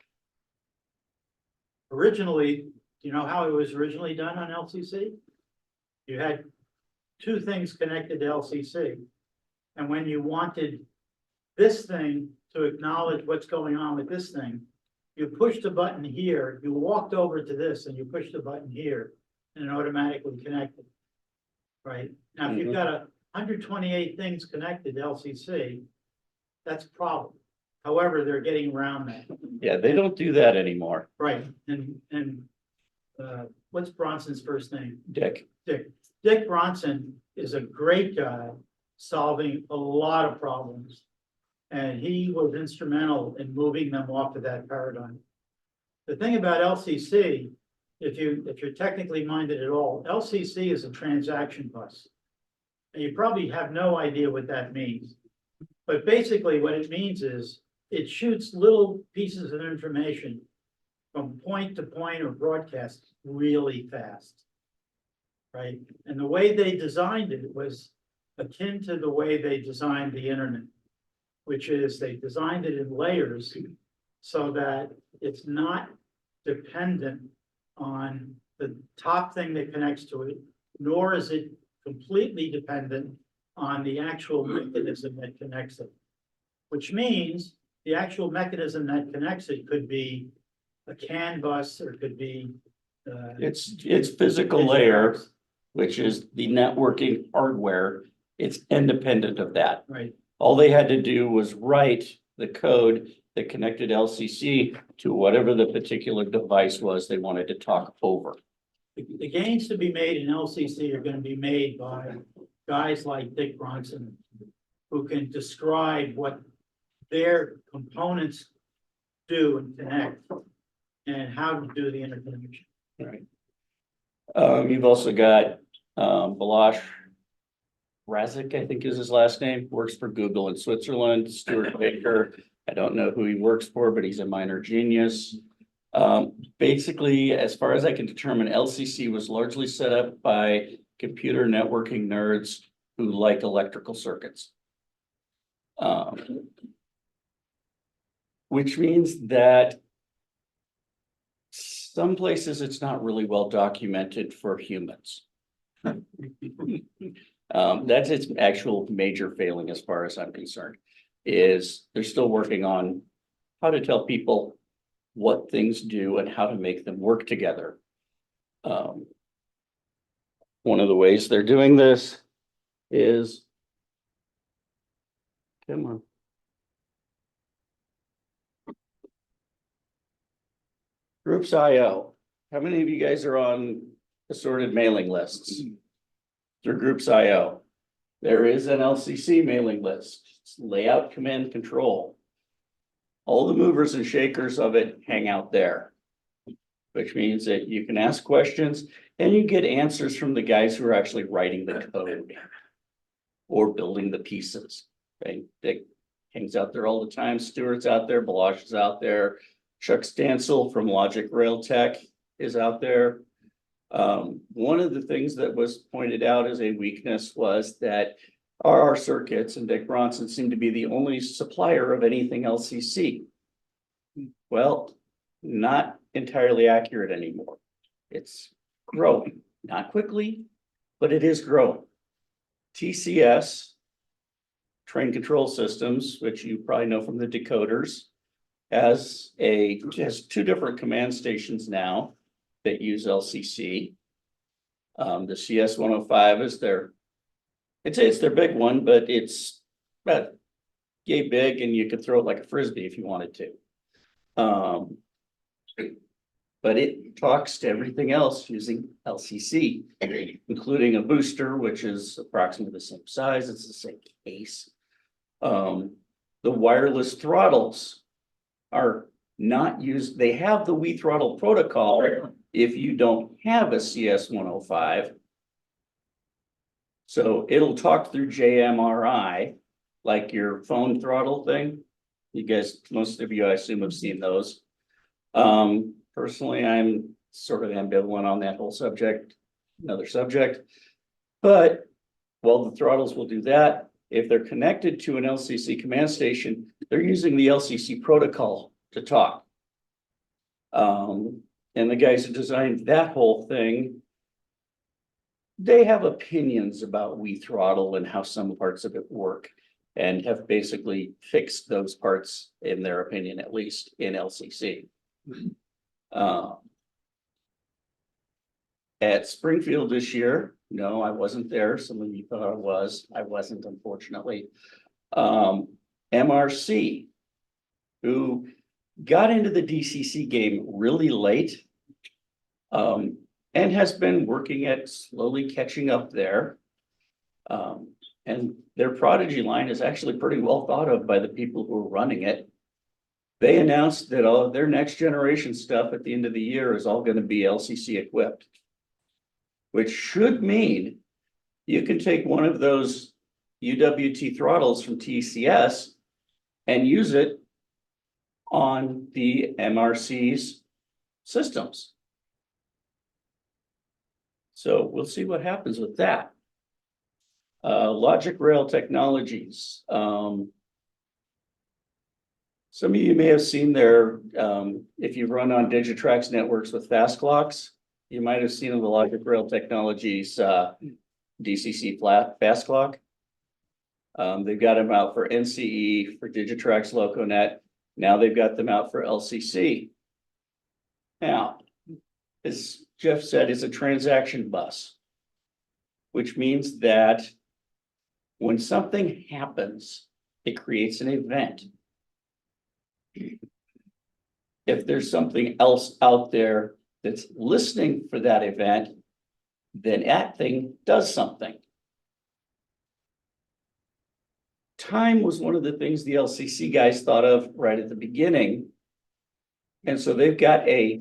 Originally, do you know how it was originally done on LCC? You had two things connected to LCC. And when you wanted this thing to acknowledge what's going on with this thing, you pushed a button here, you walked over to this and you pushed a button here and it automatically connected. Right? Now, if you've got 128 things connected to LCC, that's a problem. However, they're getting around that. Yeah, they don't do that anymore. Right, and what's Bronson's first name? Dick. Dick Bronson is a great guy solving a lot of problems. And he was instrumental in moving them off of that paradigm. The thing about LCC, if you're technically minded at all, LCC is a transaction bus. And you probably have no idea what that means. But basically what it means is it shoots little pieces of information from point to point or broadcast really fast. Right? And the way they designed it was akin to the way they designed the internet, which is they designed it in layers so that it's not dependent on the top thing that connects to it, nor is it completely dependent on the actual mechanism that connects it. Which means the actual mechanism that connects it could be a CAN bus or it could be It's physical layer, which is the networking hardware. It's independent of that. right. All they had to do was write the code that connected LCC to whatever the particular device was they wanted to talk over. The gains to be made in LCC are going to be made by guys like Dick Bronson, who can describe what their components do and connect and how to do the interconnection. Right. You've also got Balash Razik, I think is his last name, works for Google in Switzerland. Stuart Baker, I don't know who he works for, but he's a minor genius. Basically, as far as I can determine, LCC was largely set up by computer networking nerds who like electrical circuits. Which means that some places it's not really well documented for humans. That's its actual major failing as far as I'm concerned, is they're still working on how to tell people what things do and how to make them work together. One of the ways they're doing this is, come on. Groups IO. How many of you guys are on assorted mailing lists through Groups IO? There is an LCC mailing list. It's layout, command, control. All the movers and shakers of it hang out there, which means that you can ask questions and you get answers from the guys who are actually writing the code or building the pieces. Right? Dick hangs out there all the time. Stuart's out there. Balash is out there. Chuck Stansel from Logic Rail Tech is out there. One of the things that was pointed out as a weakness was that RR Circuits and Dick Bronson seem to be the only supplier of anything LCC. Well, not entirely accurate anymore. It's growing, not quickly, but it is growing. TCS, Train Control Systems, which you probably know from the decoders, has two different command stations now that use LCC. The CS 105 is it's their big one, but it's about yay big and you could throw it like a Frisbee if you wanted to. But it talks to everything else using LCC, including a booster, which is approximately the same size. It's the same case. The wireless throttles are not used. They have the We Throttle protocol if you don't have a CS 105. So it'll talk through JMRI, like your phone throttle thing. You guys, most of you, I assume, have seen those. Personally, I'm sort of ambivalent on that whole subject, another subject. But while the throttles will do that, if they're connected to an LCC command station, they're using the LCC protocol to talk. And the guys who designed that whole thing, they have opinions about We Throttle and how some parts of it work, and have basically fixed those parts, in their opinion, at least in LCC. At Springfield this year, no, I wasn't there. Some of you thought I was. I wasn't, unfortunately. MRC, who got into the DCC game really late, and has been working at slowly catching up there. And their Prodigy line is actually pretty well thought of by the people who are running it. They announced that all of their next generation stuff at the end of the year is all going to be LCC equipped, which should mean you can take one of those UWT throttles from TCS and use it on the MRC's systems. So we'll see what happens with that. Logic Rail Technologies. Some of you may have seen their, if you run on Digitrax networks with fast clocks, you might have seen the Logic Rail Technologies DCC fast clock. They've got them out for NCE, for Digitrax LocoNet. Now they've got them out for LCC. Now, as Geoff said, it's a transaction bus, which means that when something happens, it creates an event. If there's something else out there that's listening for that event, then that thing does something. Time was one of the things the LCC guys thought of right at the beginning. And so they've got a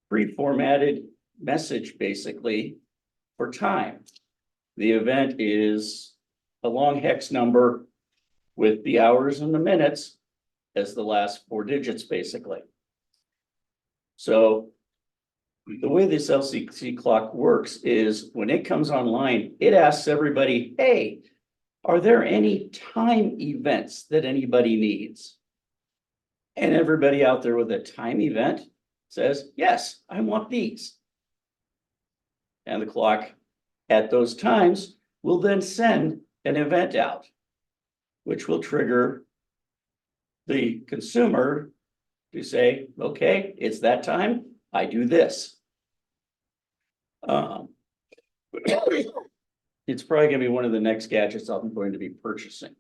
pre-formatted message basically for time. The event is a long hex number with the hours and the minutes as the last 4 digits, basically. So the way this LCC clock works is when it comes online, it asks everybody, hey, are there any time events that anybody needs? And everybody out there with a time event says, yes, I want these. And the clock at those times will then send an event out, which will trigger the consumer to say, okay, it's that time, I do this. It's probably gonna be one of the next gadgets I'm going to be purchasing.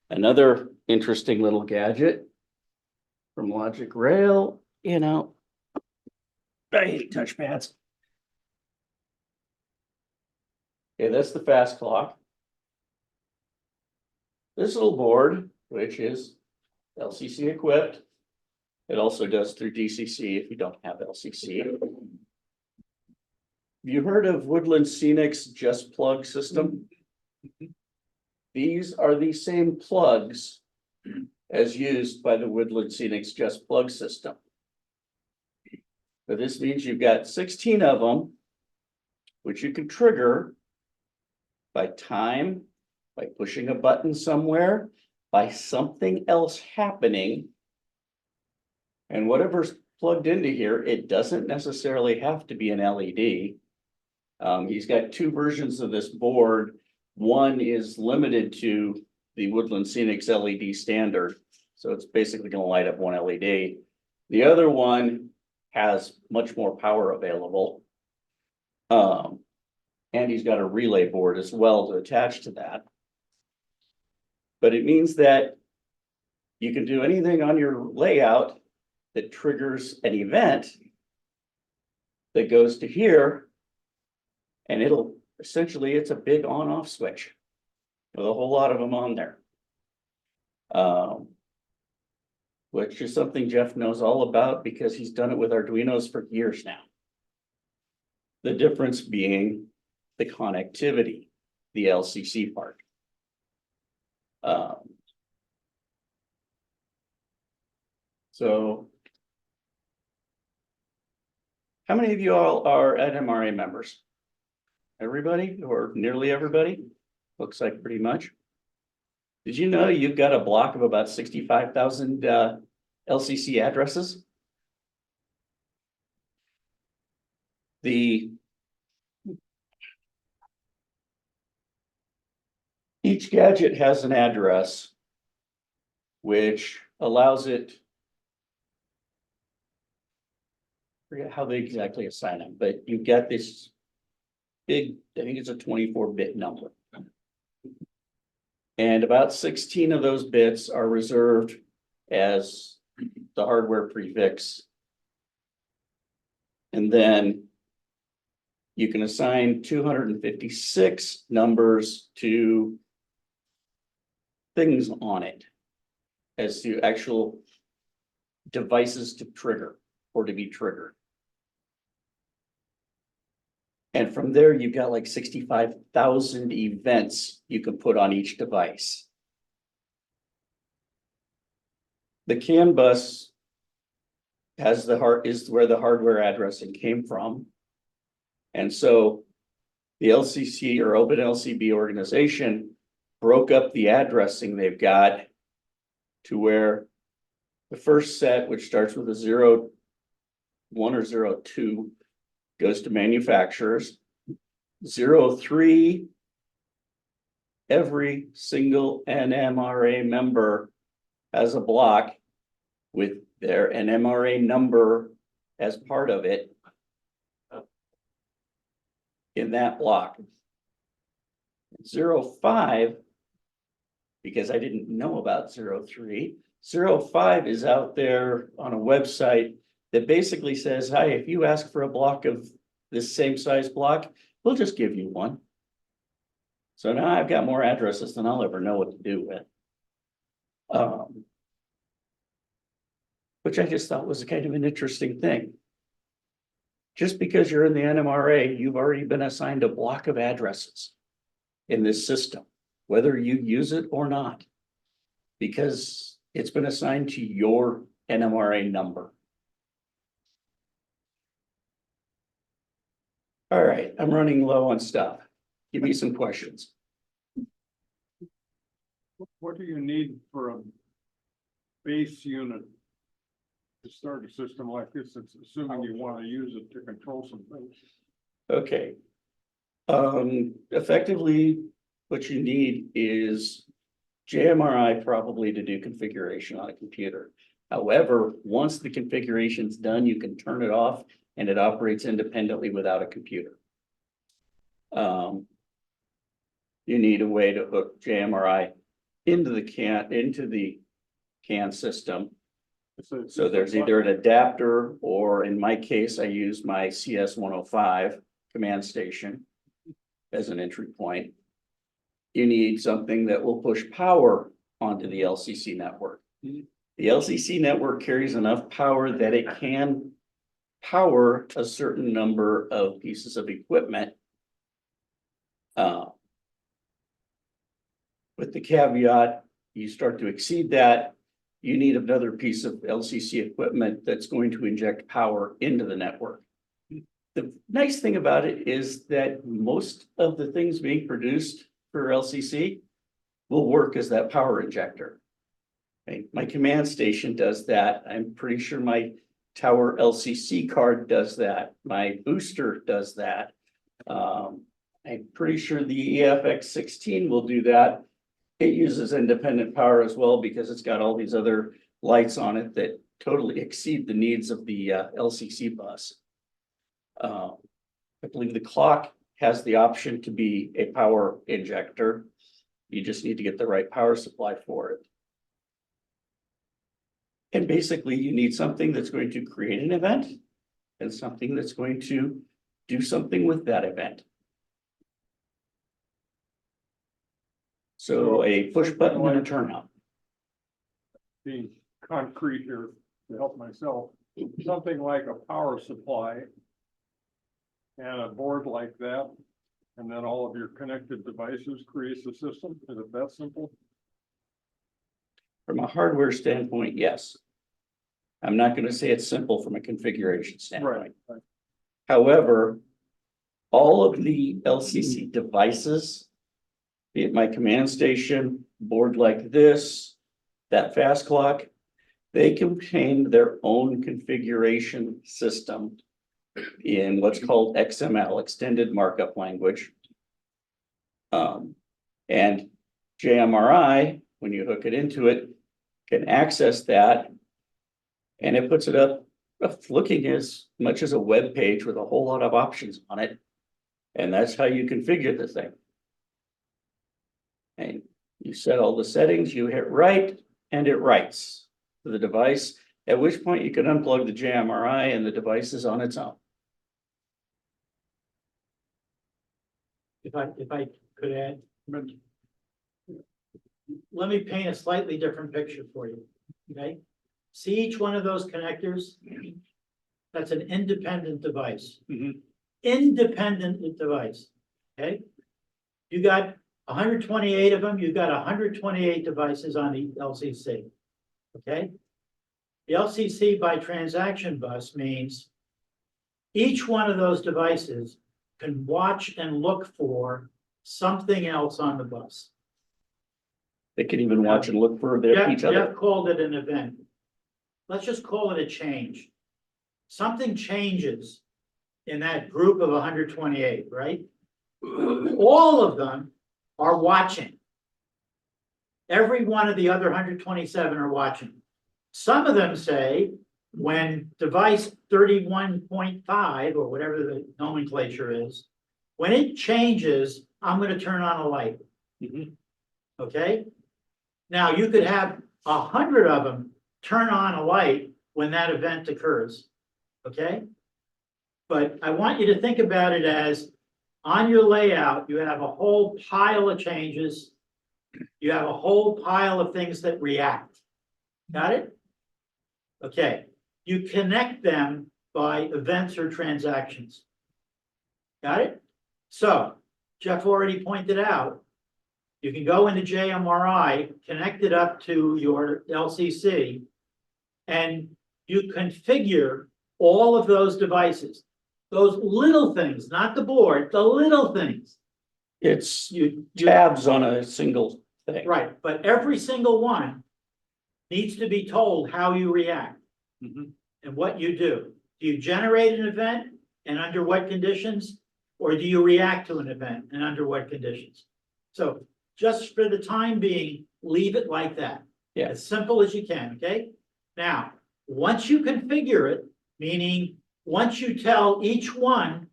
Another interesting little gadget from Logic Rail, you know, I hate touchpads. Okay, that's the fast clock. This little board, which is LCC equipped. It also does through DCC if you don't have LCC. Have you heard of Woodland Scenic's Just Plug system? These are the same plugs as used by the Woodland Scenic's Just Plug system. But this means you've got 16 of them, which you can trigger by time, by pushing a button somewhere, by something else happening. And whatever's plugged into here, it doesn't necessarily have to be an LED. He's got two versions of this board. One is limited to the Woodland Scenics LED standard, so it's basically gonna light up one LED. The other one has much more power available. And he's got a relay board as well to attach to that. But it means that you can do anything on your layout that triggers an event that goes to here, and it'll essentially, it's a big on-off switch with a whole lot of them on there. Which is something Geoff knows all about because he's done it with Arduinos for years now. The difference being the connectivity, the LCC part. So how many of you all are NMRA members? Everybody or nearly everybody? Looks like pretty much. Did you know you've got a block of about 65,000 LCC addresses? Each gadget has an address which allows it. I forget how they exactly assign them, but you've got this big, I think it's a 24-bit number. And about 16 of those bits are reserved as the hardware prefix. And then you can assign 256 numbers to things on it as to actual devices to trigger or to be triggered. And from there, you've got like 65,000 events you can put on each device. The CAN bus is where the hardware addressing came from. And so the LCC or Open LCB organization broke up the addressing they've got to where the first set, which starts with a 01 or 02, goes to manufacturers. 03, every single NMRA member has a block with their NMRA number as part of it in that block. 05, because I didn't know about 03, 05 is out there on a website that basically says, hi, if you ask for a block of this same size block, we'll just give you one. So now I've got more addresses than I'll ever know what to do with. Which I just thought was kind of an interesting thing. Just because you're in the NMRA, you've already been assigned a block of addresses in this system, whether you use it or not, because it's been assigned to your NMRA number. All right, I'm running low on stuff. Give me some questions. What do you need for a base unit to start a system like this? It's assuming you want to use it to control some things. Okay. Effectively, what you need is JMRI probably to do configuration on a computer. However, once the configuration's done, you can turn it off and it operates independently without a computer. You need a way to hook JMRI into the CAN system. So there's either an adapter, or in my case, I use my CS105 command station as an entry point. You need something that will push power onto the LCC network. The LCC network carries enough power that it can power a certain number of pieces of equipment. With the caveat, you start to exceed that, you need another piece of LCC equipment that's going to inject power into the network. The nice thing about it is that most of the things being produced for LCC will work as that power injector. Okay. My command station does that. I'm pretty sure my tower LCC card does that. My booster does that. I'm pretty sure the EFX 16 will do that. It uses independent power as well because it's got all these other lights on it that totally exceed the needs of the LCC bus. I believe the clock has the option to be a power injector. You just need to get the right power supply for it. And basically you need something that's going to create an event and something that's going to do something with that event. So a push button and a turnout. Being concrete here to help myself, something like a power supply and a board like that, and then all of your connected devices creates the system. Is it that simple? From a hardware standpoint, yes. I'm not going to say it's simple from a configuration standpoint. Right. However, all of the LCC devices, be it my command station, board like this, that fast clock, they contain their own configuration system in what's called XML, extended markup language. And JMRI, when you hook it into it, can access that. And it puts it up looking as much as a web page with a whole lot of options on it. And that's how you configure the thing. And you set all the settings, you hit write, and it writes to the device, at which point you can unplug the JMRI and the device is on its own. If I could add, But let me paint a slightly different picture for you, okay? See each one of those connectors? That's an independent device. Independent device, okay? You got 128 of them, you've got 128 devices on the LCC, okay? The LCC by transaction bus means each one of those devices can watch and look for something else on the bus. They can even watch and look for each other. Jeff called it an event. Let's just call it a change. Something changes in that group of 128, right? All of them are watching. Every one of the other 127 are watching. Some of them say when device 31.5 or whatever the nomenclature is, when it changes, I'm going to turn on a light. Okay? Now you could have 100 of them turn on a light when that event occurs. Okay? But I want you to think about it as on your layout, you have a whole pile of changes. You have a whole pile of things that react. Got it? Okay. You connect them by events or transactions. Got it? So Jeff already pointed out, you can go into JMRI, connect it up to your LCC, and you configure all of those devices. Those little things, not the board, the little things. It's You tabs on a single thing. right, but every single one needs to be told how you react and what you do. Do you generate an event and under what conditions? Or do you react to an event and under what conditions? So just for the time being, leave it like that. Yeah. As simple as you can, okay? Now, once you configure it, meaning once you tell each one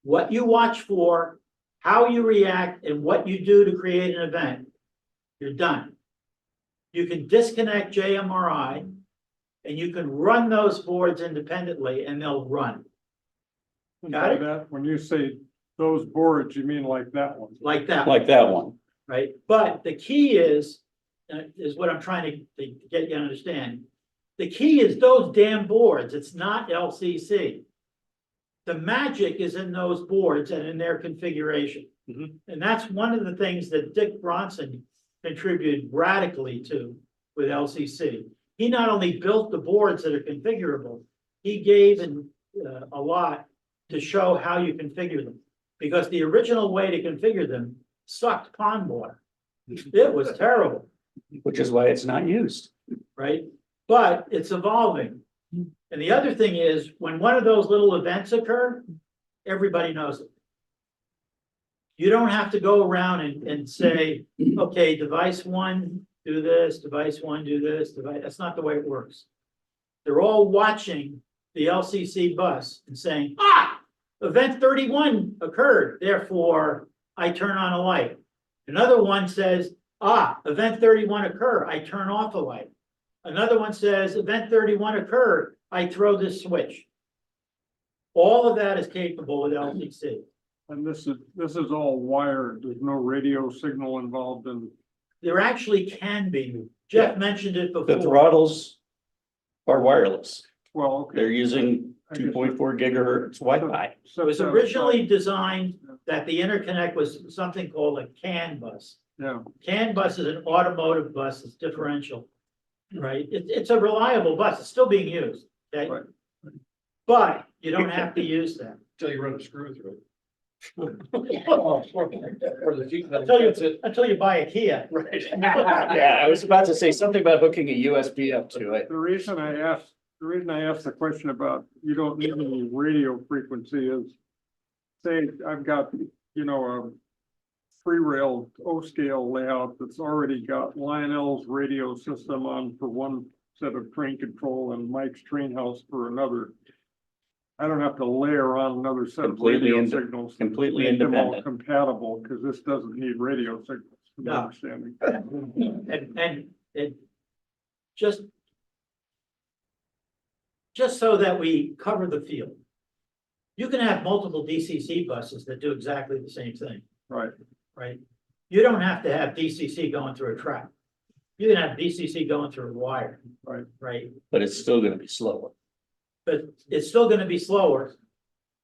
what you watch for, how you react, and what you do to create an event, you're done. You can disconnect JMRI and you can run those boards independently and they'll run. Got it? that, when you say those boards, you mean like that one? Like that. Like that one. Right? But the key is what I'm trying to get you to understand. The key is those damn boards. It's not LCC. The magic is in those boards and in their configuration. And that's one of the things that Dick Bronson contributed radically to with LCC. He not only built the boards that are configurable, he gave a lot to show how you configure them. Because the original way to configure them sucked pond water. It was terrible. Which is why it's not used. Right? But it's evolving. And the other thing is, when one of those little events occur, everybody knows it. You don't have to go around and say, okay, device one, do this, device one, do this, device, that's not the way it works. They're all watching the LCC bus and saying, event 31 occurred, therefore I turn on a light. Another one says, event 31 occurred, I turn off a light. Another one says, event 31 occurred, I throw this switch. All of that is capable with LCC. And this is all wired. There's no radio signal involved in. There actually can be. Jeff mentioned it The before. throttles are wireless. Well, okay. They're using 2.4 gigahertz Wi-Fi. It was originally designed that the interconnect was something called a CAN bus. Yeah, CAN bus is an automotive bus, it's differential, right? It's a reliable bus, it's still being used, okay? Right. But you don't have to use that. Till you run a screw through it. Until you buy a Kia. Right. Yeah, I was about to say something about hooking a USB up to it. the reason I asked the question about you don't need any radio frequency is, say, I've got, a free rail O-scale layout that's already got Lionel's radio system on for one set of train control and Mike's train house for another. I don't have to layer on another set of Completely radio inde- signals. completely Make them all independent. compatible, because this doesn't need radio signals, from my No. understanding. And it just so that we cover the field. You can have multiple DCC buses that do exactly the same thing, Right, right? You don't have to have DCC going through a track. You can have DCC going through a wire. Right. Right? But it's still gonna be slower. But it's still gonna be slower.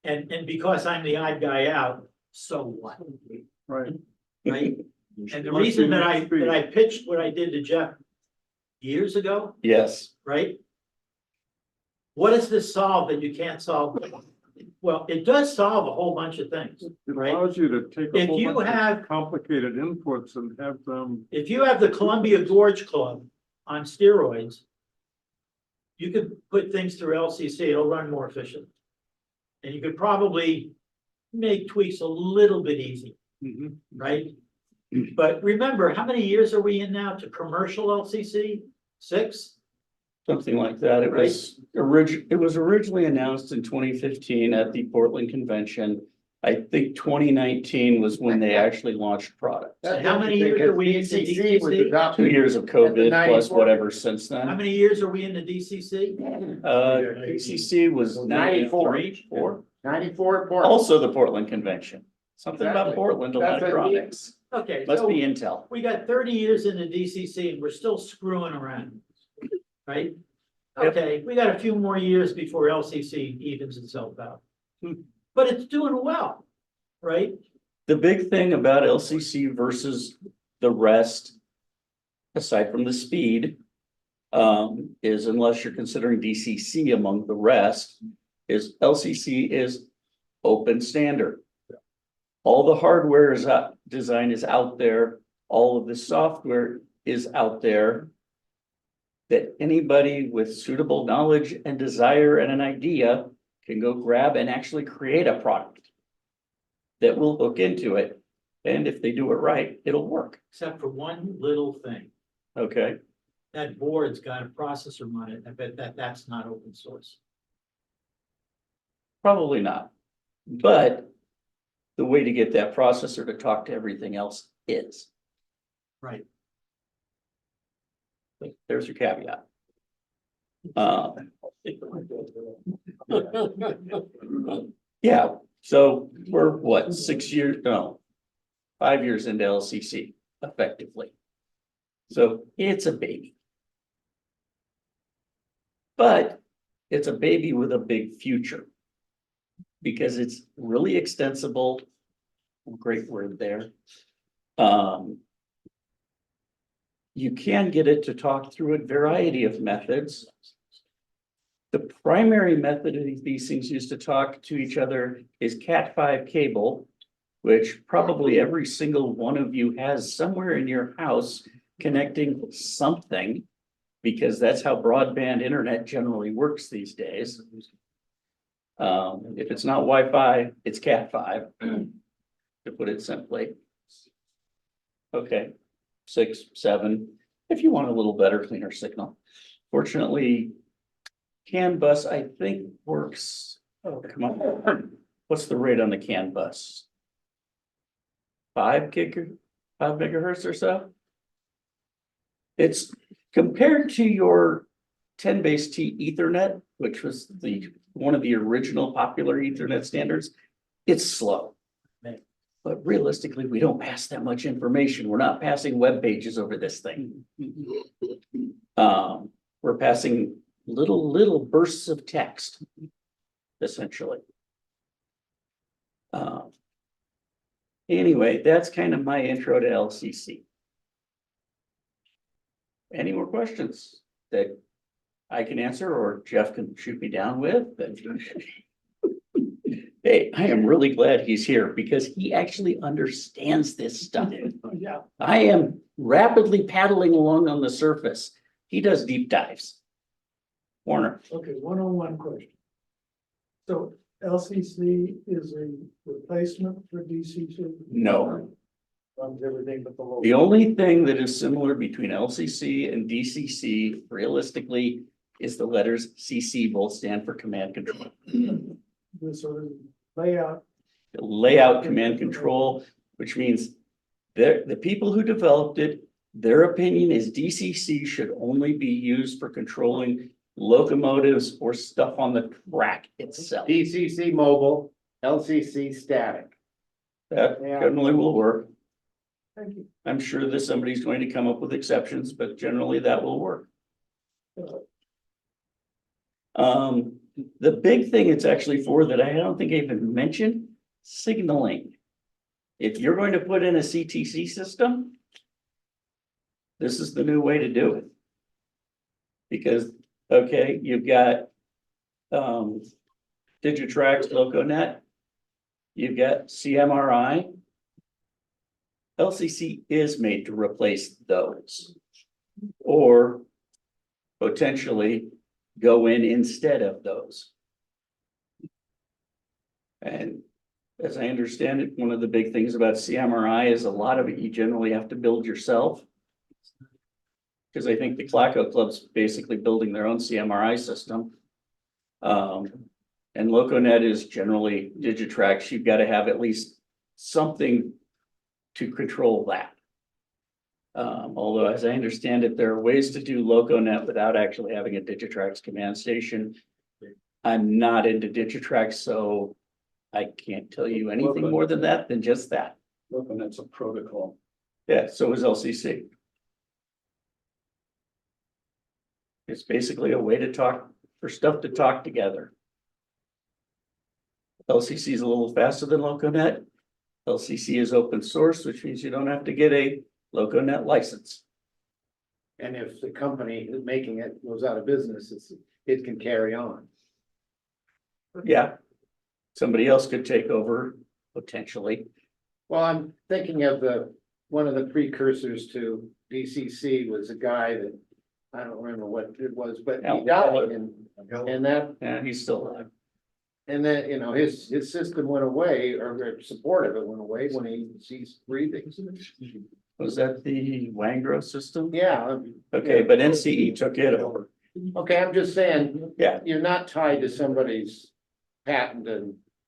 And because I'm the odd guy out, so what? right. Right? And the Must reason be that next speed. I pitched what I did to Jeff years ago, Yes, right? What does this solve that you can't solve? Well, it does solve a whole bunch of things. It Right. allows you to take a If whole you bunch of have- complicated inputs and have them, If you have the Columbia Gorge Club on steroids, you could put things through LCC, it'll run more efficient. And you could probably make tweaks a little bit easier, right? But remember, how many years are we in now to commercial LCC? 6? something like that. It was originally announced in 2015 at the Portland Convention. I think 2019 was when they actually launched product. And how many years are we into DCC was DCC? adopted. 2 years of COVID plus 94. whatever since How then. many years are we in the DCC? PCC was 93, 4. 94 at Portland. Also the Portland Convention. Something about Exactly. Portland That's what I mean. electronics. Okay, Must so be Intel. we got 30 years in the DCC and we're still screwing around, right? Yep. Okay, we got a few more years before LCC evens itself out. Hmm. But it's doing well, right? The big thing about LCC versus the rest, aside from the speed, is unless you're considering DCC among the rest, is LCC is open standard. All the hardware is out, design is out there, all of the software is out there. That anybody with suitable knowledge and desire and an idea can go grab and actually create a product. That will hook into it, and if they do it right, it'll work, Except for one little thing. okay? That board's got a processor on it. I bet that's not open source. Probably not, but the way to get that processor to talk to everything else is. Right. There's your caveat. Yeah, so we're what, 6 years, no, 5 years into LCC effectively. So it's a baby. But it's a baby with a big future. Because it's really extensible. Great word there. You can get it to talk through a variety of methods. The primary method of these things used to talk to each other is Cat5 cable, which probably every single one of you has somewhere in your house connecting something, because that's how broadband internet generally works these days. If it's not Wi-Fi, it's Cat5. to put it simply. Okay, 6, 7, if you want a little better, cleaner signal. Fortunately, CAN bus, I think, works, oh, come on. What's the rate on the CAN bus? 5 megahertz or so? It's compared to your 10 base T Ethernet, which was one of the original popular Ethernet standards. It's slow. But realistically, we don't pass that much information. We're not passing web pages over this thing. We're passing little bursts of text, essentially. Anyway, that's kind of my intro to LCC. Any more questions that I can answer or Geoff can shoot me down with? Hey, I am really glad he's here because he actually understands this stuff. Yeah. I am rapidly paddling along on the surface. He does deep dives. Warner, Okay, 101 question. So LCC is a replacement for DCC? no. Runs everything but the low. The only thing that is similar between LCC and DCC realistically is the letters CC both stand for command control. The sort of layout. The layout command control, which means the people who developed it, their opinion is DCC should only be used for controlling locomotives or stuff on the track itself. DCC mobile, LCC static. That generally will work. Thank you. I'm sure that somebody's going to come up with exceptions, but generally that will work. The big thing it's actually for that I don't think I even mentioned, signaling. If you're going to put in a CTC system, this is the new way to do it. Because, okay, you've got Digitrax, LocoNet, you've got CMRI. LCC is made to replace those. Or potentially go in instead of those. And as I understand it, one of the big things about CMRI is a lot of it you generally have to build yourself. Because I think the Claco Club's basically building their own CMRI system. And LocoNet is generally Digitrax. You've got to have at least something to control that. Although as I understand it, there are ways to do LocoNet without actually having a Digitrax command station. I'm not into Digitrax, so I can't tell you anything more than that than just that. LocoNet's a protocol. Yeah, so is LCC. It's basically a way to talk, for stuff to talk together. LCC is a little faster than LocoNet. LCC is open source, which means you don't have to get a LocoNet license. And if the company who's making it goes out of business, it can carry on. Yeah. Somebody else could take over potentially. Well, I'm thinking of one of the precursors to DCC was a guy that, I don't remember what it was, but he died and that, Yeah, he's still alive. and then, you know, his system went away, or their support of it went away when he ceased breathing. Was that the Wangro system? Yeah, Okay, but NCE took it over. okay, I'm just saying, Yeah, you're not tied to somebody's patent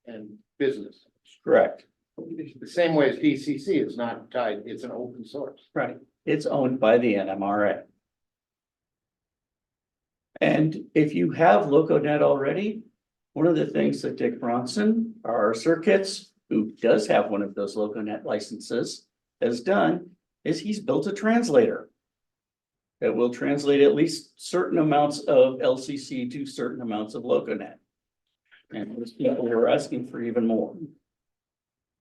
and business. correct. The same way as DCC is not tied, it's an open source. Right. It's owned by the NMRA. And if you have LocoNet already, one of the things that Dick Bronson, our circuits, who does have one of those LocoNet licenses, has done is he's built a translator that will translate at least certain amounts of LCC to certain amounts of LocoNet. And there's people who are asking for even more.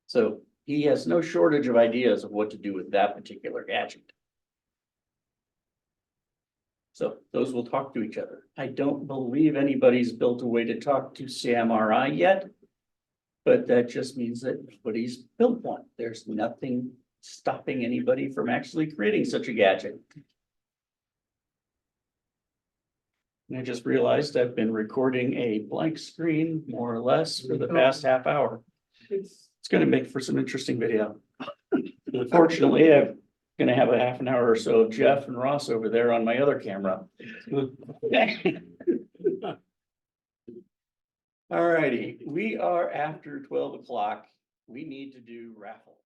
So he has no shortage of ideas of what to do with that particular gadget. So those will talk to each other. I don't believe anybody's built a way to talk to CMRI yet. But that just means that nobody's built one. There's nothing stopping anybody from actually creating such a gadget. And I just realized I've been recording a blank screen more or less for the past half hour. It's It's gonna make for some interesting video. Unfortunately, I'm gonna have a half an hour or so of Jeff and Ross over there on my other camera. All righty, we are after 12 o'clock. We need to do raffle.